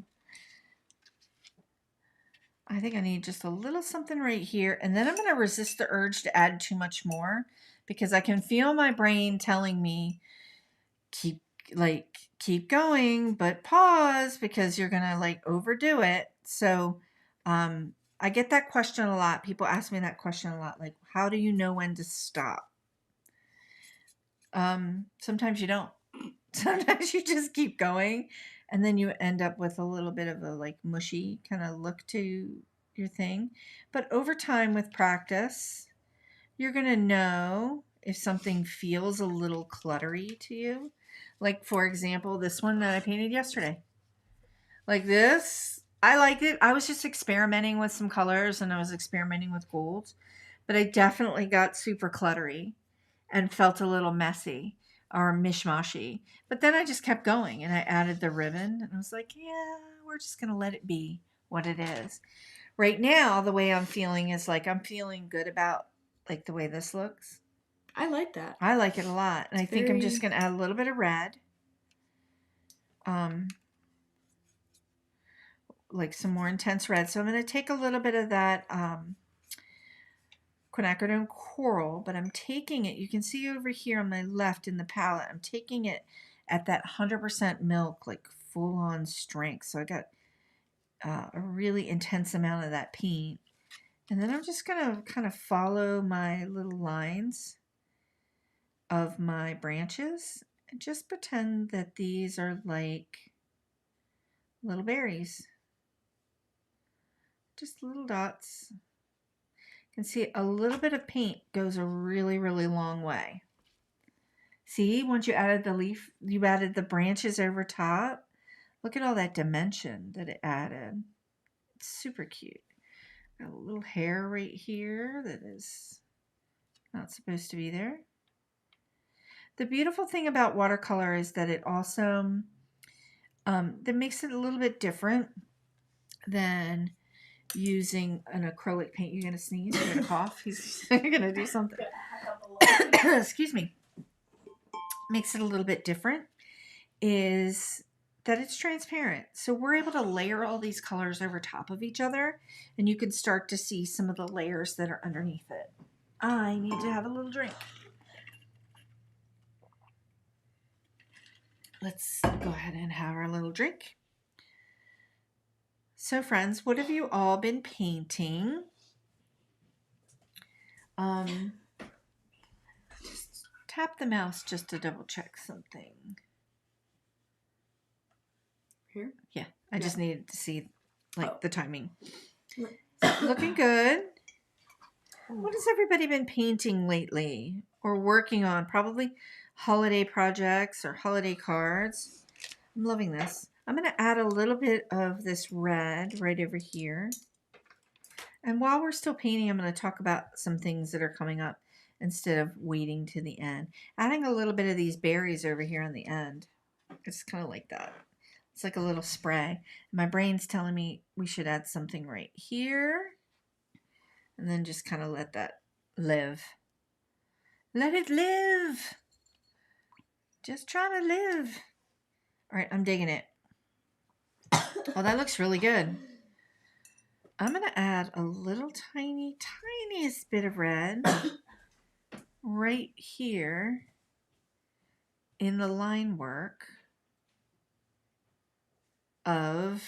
I think I need just a little something right here. And then I'm going to resist the urge to add too much more, because I can feel my brain telling me, keep going, but pause, because you're going to overdo it. So I get that question a lot. People ask me that question a lot. Like, how do you know when to stop? Sometimes you don't. Sometimes you just keep going, and then you end up with a little bit of a like mushy kind of look to your thing. But over time with practice, you're going to know if something feels a little cluttery to you. Like, for example, this one that I painted yesterday. Like this, I liked it. I was just experimenting with some colors and I was experimenting with golds, but I definitely got super cluttery and felt a little messy or mishmashy. But then I just kept going and I added the ribbon and I was like, yeah, we're just going to let it be what it is. Right now, the way I'm feeling is like I'm feeling good about like the way this looks. I like that. I like it a lot. And I think I'm just very- going to add a little bit of red. Like some more intense red. So I'm going to take a little bit of that quinacridone coral, but I'm taking it, you can see over here on my left in the palette, I'm taking it at that 100% milk, like full on strength. So I got a really intense amount of that paint. And then I'm just going to kind of follow my little lines of my branches and just pretend that these are like little berries. Just little dots. You can see a little bit of paint goes a really, really long way. See, once you added the leaf, you added the branches over top. Look at all that dimension that it added. It's super cute. Got a little hair right here that is not supposed to be there. The beautiful thing about watercolor is that it also, that makes it a little bit different than using an acrylic paint. You're going to sneeze, you're going to cough, you're going to do something. Excuse me. Makes it a little bit different is that it's transparent. So we're able to layer all these colors over top of each other, and you can start to see some of the layers that are underneath it. I need to have a little drink. Let's go ahead and have our little drink. So friends, what have you all been painting? Just tap the mouse just to double check something. Here? Yeah, I just needed to see like the timing. Look. Looking good. What has everybody been painting lately or working on? Probably holiday projects or holiday cards. I'm loving this. I'm going to add a little bit of this red right over here. And while we're still painting, I'm going to talk about some things that are coming up instead of waiting to the end. Adding a little bit of these berries over here on the end. It's kind of like that. It's like a little spray. My brain's telling me we should add something right here. And then just kind of let that live. Let it live. Just trying to live. All right, I'm digging it. Oh, that looks really good. I'm going to add a little tiniest bit of red right here in the line work of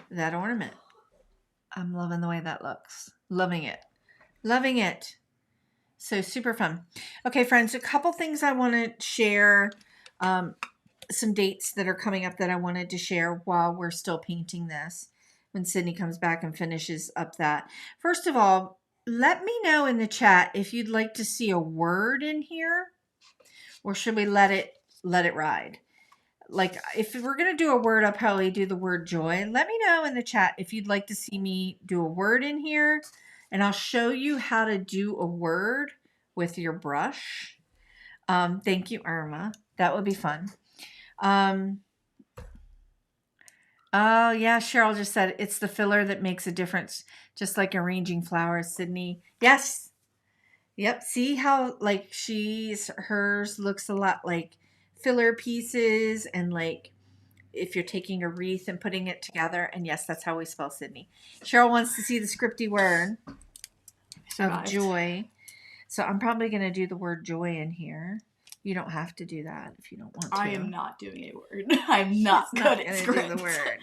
that ornament. I'm loving the way that looks. Loving it. Loving it. So super fun. Okay, friends, a couple things I want to share. Some dates that are coming up that I wanted to share while we're still painting this when Sydney comes back and finishes up that. First of all, let me know in the chat if you'd like to see a word in here, or should we let it ride? Like if we're going to do a word, I'll probably do the word joy. Let me know in the chat if you'd like to see me do a word in here, and I'll show you how to do a word with your brush. Thank you, Irma. That would be fun. Oh yeah, Cheryl just said it's the filler that makes a difference, just like arranging flowers, Sydney. Yes. Yep. See how like hers looks a lot like filler pieces, and like if you're taking a wreath and putting it together. And yes, that's how we spell Sydney. Cheryl wants to see the scripty word of joy. So I'm probably going to do the word joy in here. You don't have to do that if you don't want to. I am not doing a word. I'm not good at script. Do the word.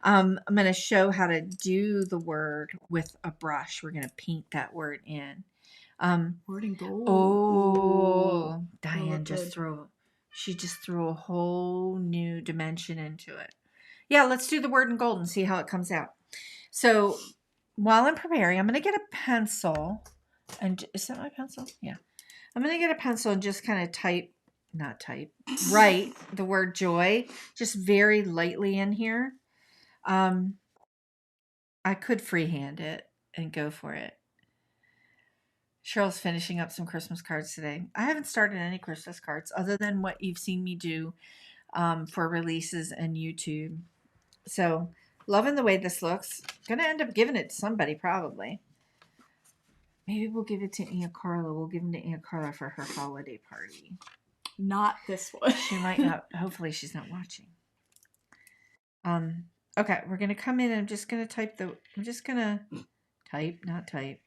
I'm going to show how to do the word with a brush. We're going to paint that word in. Word in gold. Oh, Diane good. she just threw a whole new dimension into it. Yeah, let's do the word in gold and see how it comes out. So while I'm preparing, I'm going to get a pencil. And is that my pencil? Yeah. I'm going to get a pencil and just kind of write the word joy just very lightly in here. I could freehand it and go for it. Cheryl's finishing up some Christmas cards today. I haven't started any Christmas cards other than what you've seen me do for releases and YouTube. So, loving the way this looks. Gonna end up giving it to somebody probably. Maybe we'll give it to Aunt Carla. We'll give them to Aunt Carla for her holiday party. Not this one. She might not. Hopefully she's not watching. Okay, we're gonna come in and I'm just gonna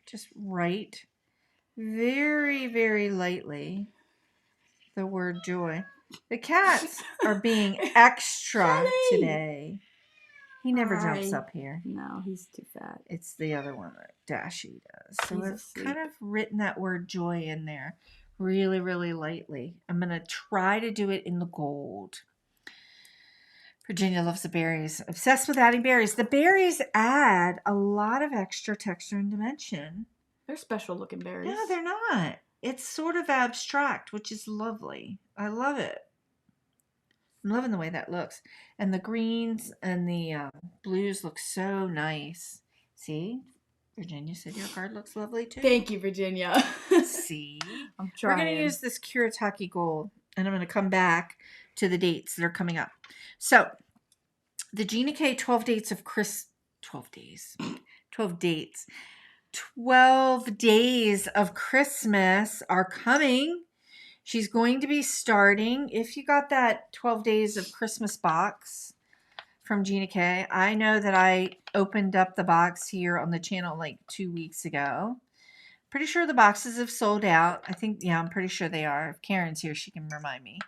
just write very, very lightly the word joy. The cats are being extra today. He never jumps up here. No, he's too fat. It's the other one that Dashy does. So I've kind of written that word joy in there really, really lightly. I'm going to try to do it in the gold. Virginia loves the berries. Obsessed with adding berries. The berries add a lot of extra texture and dimension. They're special looking berries. No, they're not. It's sort of abstract, which is lovely. I love it. I'm loving the way that looks. And the greens and the blues look so nice. See? Virginia said your card looks lovely too. Thank you, Virginia. See? I'm trying. We're going to use this Kuretake gold. And I'm going to come back to the dates that are coming up. So, the Gina K 12 dates of 12 days. 12 dates. 12 days of Christmas are coming. She's going to be starting, if you got that 12 days of Christmas box from Gina K, I know that I opened up the box here on the channel like 2 weeks ago. Pretty sure the boxes have sold out. I think, yeah, I'm pretty sure they are. If Karen's here, she can remind me.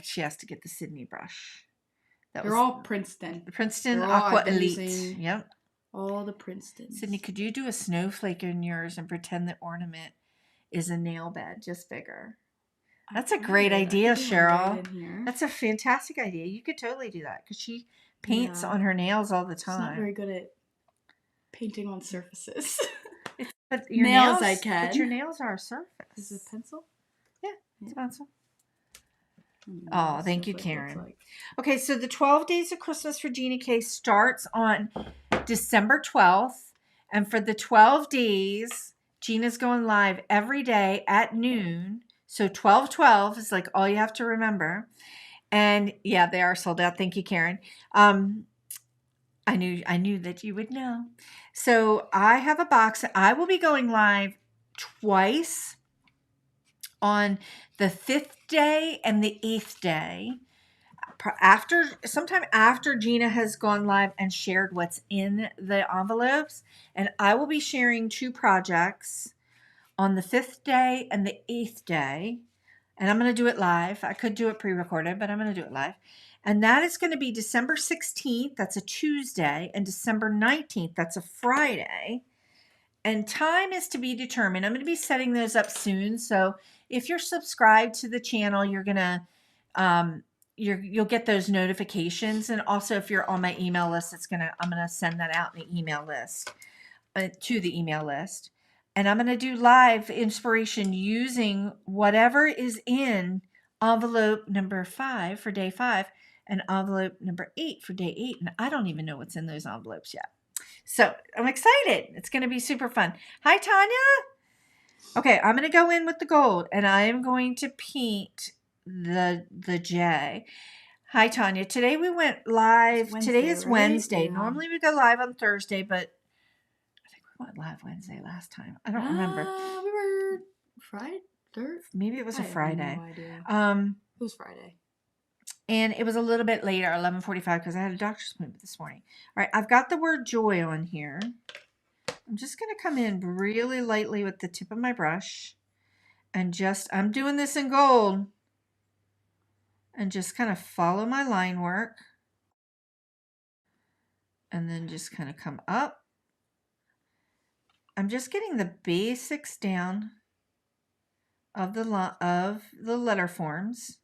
She has to get the Sydney brush. They're all Princeton. The Princeton Aqua Elite. Yep. All the Princeton. Sydney, could you do a snowflake in yours and pretend that Ornament is a nail bed, just bigger? That's a great idea, Cheryl. That's a fantastic idea. You could totally do that because she paints on her nails all the time. She's not very good at painting on surfaces. But your nails I can. But your nails are a surface. Is it a pencil? Yeah, it's a pencil. Oh, thank you, Karen. Like. Okay, so the 12 Days of Christmas for Gina K starts on December 12th. And for the 12 days, Gina's going live every day at noon. So 12/12 is like all you have to remember. And yeah, they are sold out. Thank you, Karen. I knew that you would know. So I have a box. I will be going live twice on the 5th day and the 8th day. Sometime after Gina has gone live and shared what's in the envelopes. And I will be sharing 2 projects on the 5th day and the 8th day. And I'm going to do it live. I could do it pre-recorded, but I'm going to do it live. And that is going to be December 16th. That's a Tuesday. And December 19th. That's a Friday. And time is to be determined. I'm going to be setting those up soon. So if you're subscribed to the channel, you're going to, you'll get those notifications. And also if you're on my email list, I'm going to send that out in the email list, to the email list. And I'm going to do live inspiration using whatever is in envelope number 5 for day 5 and envelope number 8 for day 8. And I don't even know what's in those envelopes yet. So I'm excited. It's going to be super fun. Hi, Tanya. Okay, I'm going to go in with the gold and I am going to paint the J. Hi, Tanya. Today we went live. Today is Wednesday. Yeah. Normally we go live on Thursday, but I think we went live Wednesday last time. I don't remember. We were Friday? Maybe it was a Friday. I have no idea. It was Friday. And it was a little bit later, 11:45, because I had a doctor's appointment this morning. All right, I've got the word joy on here. I'm just going to come in really lightly with the tip of my brush. And I'm doing this in gold. And just kind of follow my line work. And then just kind of come up. I'm just getting the basics down of the letter forms.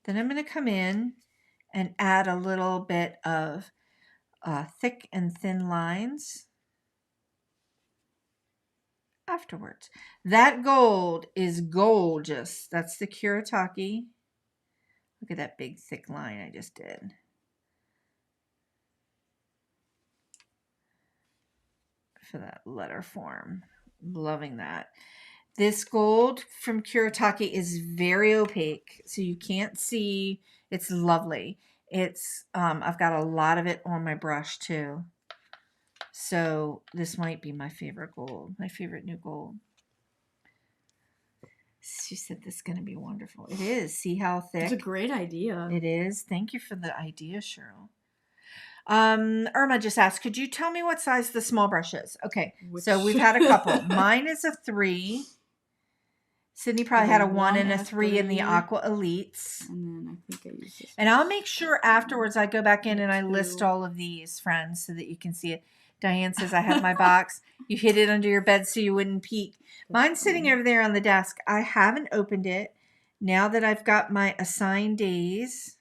Then I'm going to come in and add a little bit of thick and thin lines afterwards. That gold is gorgeous. That's the Kuretake. Look at that big thick line I just did. For that letter form. Loving that. This gold from Kuretake is very opaque, so you can't see. It's lovely. It's I've got a lot of it on my brush too. So this might be my favorite gold, my favorite new gold. She said this is going to be wonderful. It is. See how thick? It's a great idea. It is. Thank you for the idea, Cheryl. Irma just asked, could you tell me what size the small brush is? Okay, so we've had a couple. Mine is a 3. Sydney probably had a 1 and a 3 in the Aqua Elites. And then I think I used this. And I'll make sure afterwards I go back in and I list all of these, friends, so that you can see it. Diane says, I have my box. You hid it under your bed so you wouldn't peek. Mine's sitting over there on the desk. I haven't opened it. Now that I've got my assigned days,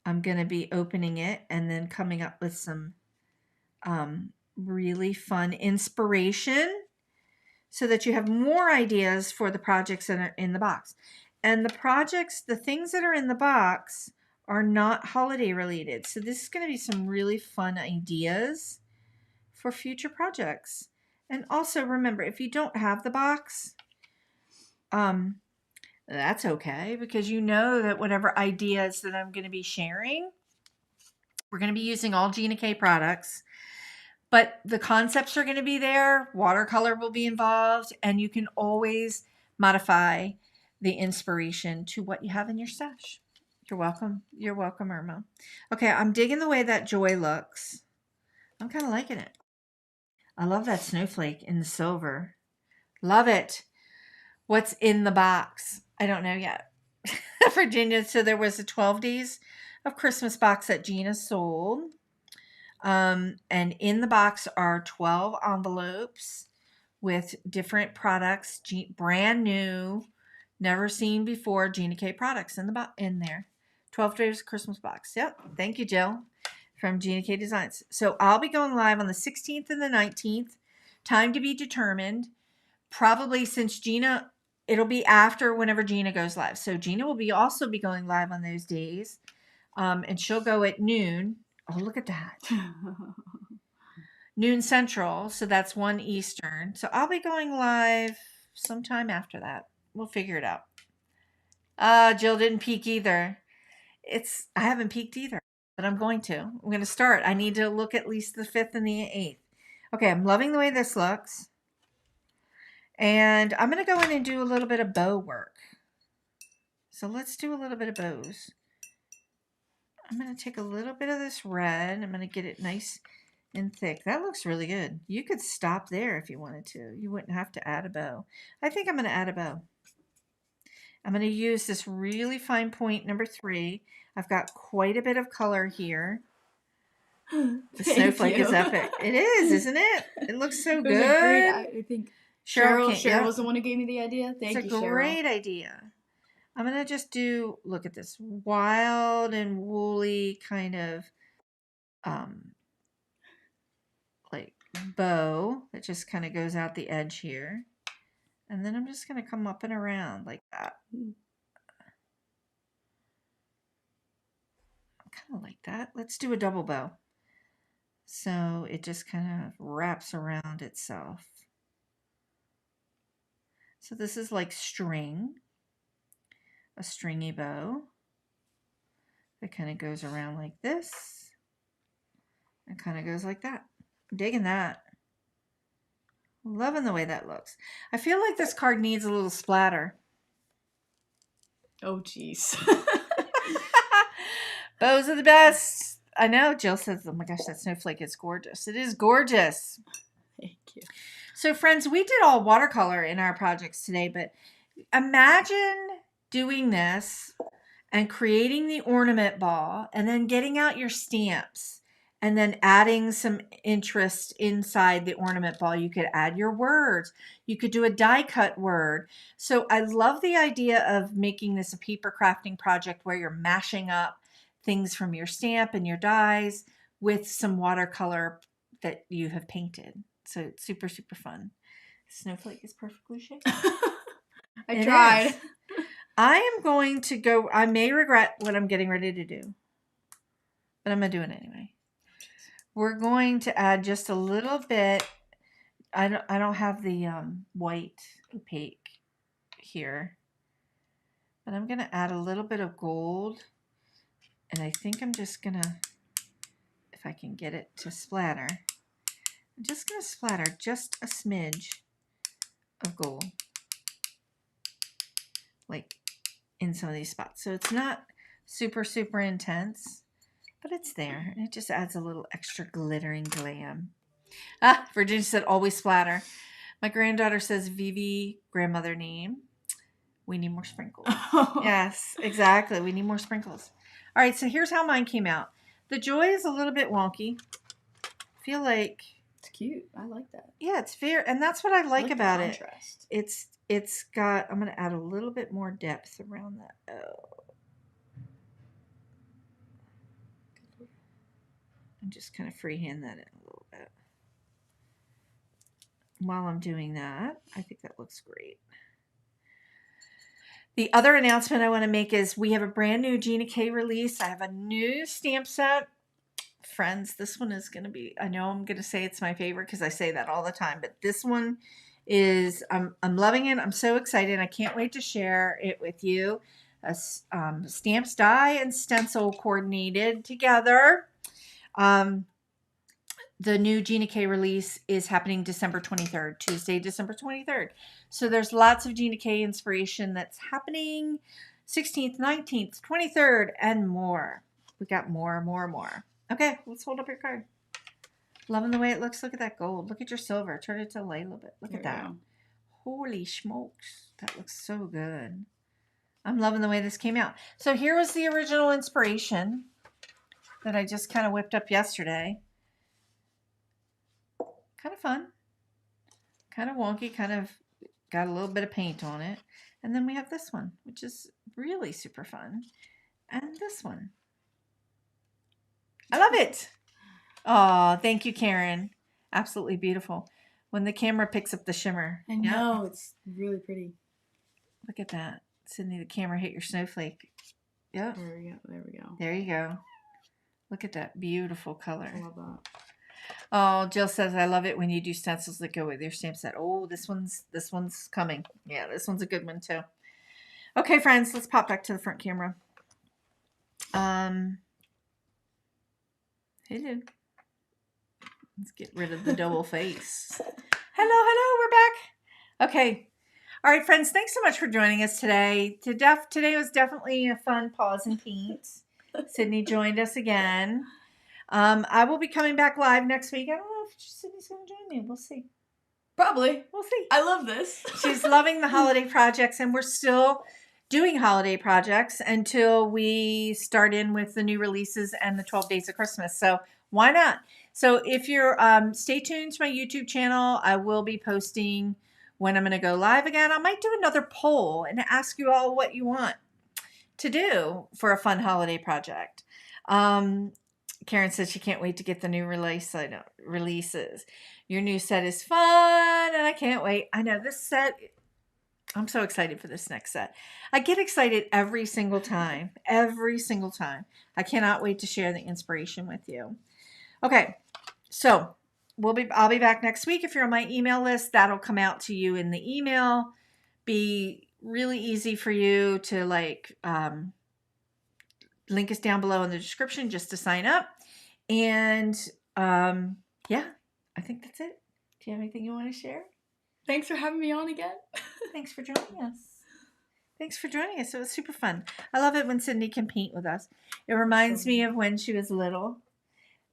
I'm going to be opening it and then coming up with some really fun inspiration so that you have more ideas for the projects that are in the box. And the projects, the things that are in the box are not holiday related. So this is going to be some really fun ideas for future projects. And also remember, if you don't have the box, that's okay, because you know that whatever ideas that I'm going to be sharing, we're going to be using all Gina K products, but the concepts are going to be there. Watercolor will be involved, and you can always modify the inspiration to what you have in your stash. You're welcome. You're welcome, Irma. Okay, I'm digging the way that Joy looks. I'm kind of liking it. I love that snowflake in the silver. Love it. What's in the box? I don't know yet. Virginia, so there was a 12 days of Christmas box that Gina sold. And in the box are 12 envelopes with different products, brand new, never seen before Gina K products in there. 12 days Christmas box. Yep. Thank you, Jill, from Gina K Designs. So I'll be going live on the 16th and the 19th. Time to be determined. Probably since Gina, it'll be after whenever Gina goes live. So Gina will also be going live on those days. And she'll go at noon. Oh, look at that. Noon Central. So that's 1 Eastern. So I'll be going live sometime after that. We'll figure it out. Jill didn't peek either. I haven't peeked either, but I'm going to. I'm going to start. I need to look at least the 5th and the 8th. Okay, I'm loving the way this looks. And I'm going to go in and do a little bit of bow work. So let's do a little bit of bows. I'm going to take a little bit of this red. I'm going to get it nice and thick. That looks really good. You could stop there if you wanted to. You wouldn't have to add a bow. I think I'm going to add a bow. I'm going to use this really fine point number 3. I've got quite a bit of color here. The snowflake is epic. It is, isn't it? It looks so good. Great, I think Cheryl was the one who gave me the idea. Thank you, Cheryl. It's a great idea. I'm going to just do, look at this, wild and woolly kind of like bow that just kind of goes out the edge here. And then I'm just going to come up and around like that. Kind of like that. Let's do a double bow. So it just kind of wraps around itself. So this is like string, a stringy bow that kind of goes around like this and kind of goes like that. I'm digging that. Loving the way that looks. I feel like this card needs a little splatter. Oh, geez. Bows are the best. I know. Jill says, oh my gosh, that snowflake is gorgeous. It is gorgeous. Thank you. So friends, we did all watercolor in our projects today, but imagine doing this and creating the ornament ball and then getting out your stamps and then adding some interest inside the ornament ball. You could add your words. You could do a die cut word. So I love the idea of making this a paper crafting project where you're mashing up things from your stamp and your dies with some watercolor that you have painted. So it's super, super fun. Snowflake is perfectly shaped. I tried. Is. I am going to go, I may regret what I'm getting ready to do, but I'm going to do it anyway. We're going to add just a little bit. I don't have the white opaque here, but I'm going to add a little bit of gold, and I think I'm just going to, if I can get it to splatter, I'm just going to splatter just a smidge of gold, like in some of these spots. So it's not super, super intense, but it's there. And it just adds a little extra glittering glam. Ah, Virginia said always splatter. My granddaughter says Vivi, grandmother name. We need more sprinkles. Yes, exactly. We need more sprinkles. All right, so here's how mine came out. The joy is a little bit wonky. I feel like It's cute. I like that. yeah, it's fair, and that's what I like about it. Contrast. It's got. I'm going to add a little bit more depth around that. Oh. I'm just kind of freehand that in a little bit. While I'm doing that, I think that looks great. The other announcement I want to make is we have a brand new Gina K release. I have a new stamp set. Friends, this one is going to be, I know I'm going to say it's my favorite because I say that all the time, but this one is, I'm loving it. I'm so excited. I can't wait to share it with you. Stamps, die, and stencil coordinated together. The new Gina K release is happening December 23rd, Tuesday, December 23rd. So there's lots of Gina K inspiration that's happening 16th, 19th, 23rd, and more. We got more. Okay, let's hold up your card. Loving the way it looks. Look at that gold. Look at your silver. Turn it to light a little bit. Look at that. Holy smokes. That looks so good. I'm loving the way this came out. So here was the original inspiration that I just kind of whipped up yesterday. Kind of fun. Kind of wonky. Kind of got a little bit of paint on it. And then we have this one, which is really super fun. And this one. I love it. Oh, thank you, Karen. Absolutely beautiful. When the camera picks up the shimmer. I know. It's really pretty. Look at that. Sydney, the camera hit your snowflake. Yep. There we go. There you go. Look at that beautiful color. I love that. Oh, Jill says, I love it when you do stencils that go with your stamp set. Oh, this one's coming. Yeah, this one's a good one too. Okay, friends, let's pop back to the front camera. Hello. Let's get rid of the double face. Hello, we're back. Okay. All right, friends, thanks so much for joining us today. Today was definitely a fun pause and paint. Sydney joined us again. I will be coming back live next week. I don't know if Sydney's going to join me. We'll see. Probably. We'll see. I love this. She's loving the holiday projects, and we're still doing holiday projects until we start in with the new releases and the 12 Days of Christmas. So why not? So if you're, stay tuned to my YouTube channel. I will be posting when I'm going to go live again. I might do another poll and ask you all what you want to do for a fun holiday project. Karen says she can't wait to get the new releases. Your new set is fun, and I can't wait. I know this set, I'm so excited for this next set. I get excited every single time. I cannot wait to share the inspiration with you. Okay, so I'll be back next week. If you're on my email list, that'll come out to you in the email. Be really easy for you to link us down below in the description just to sign up. And yeah, I think that's it. Do you have anything you want to share? Thanks for having me on again. Thanks for joining us. It was super fun. I love it when Sydney can paint with us. It reminds me of when she was little.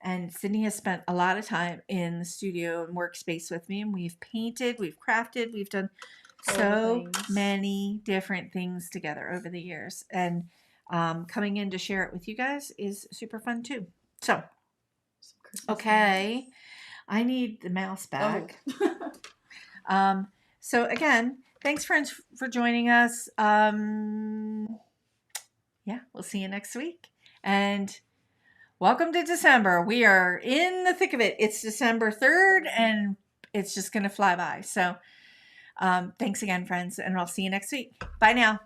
And Sydney has spent a lot of time in the studio and workspace with me. And we've painted, we've crafted, we've done so many different things together over the years. And coming in to share it with you guys is super fun too. So Christmas Okay. I need the mouse back. Oh. So again, thanks friends for joining us. Yeah, we'll see you next week. And welcome to December. We are in the thick of it. It's December 3rd and it's just going to fly by. So thanks again, friends, and I'll see you next week. Bye now.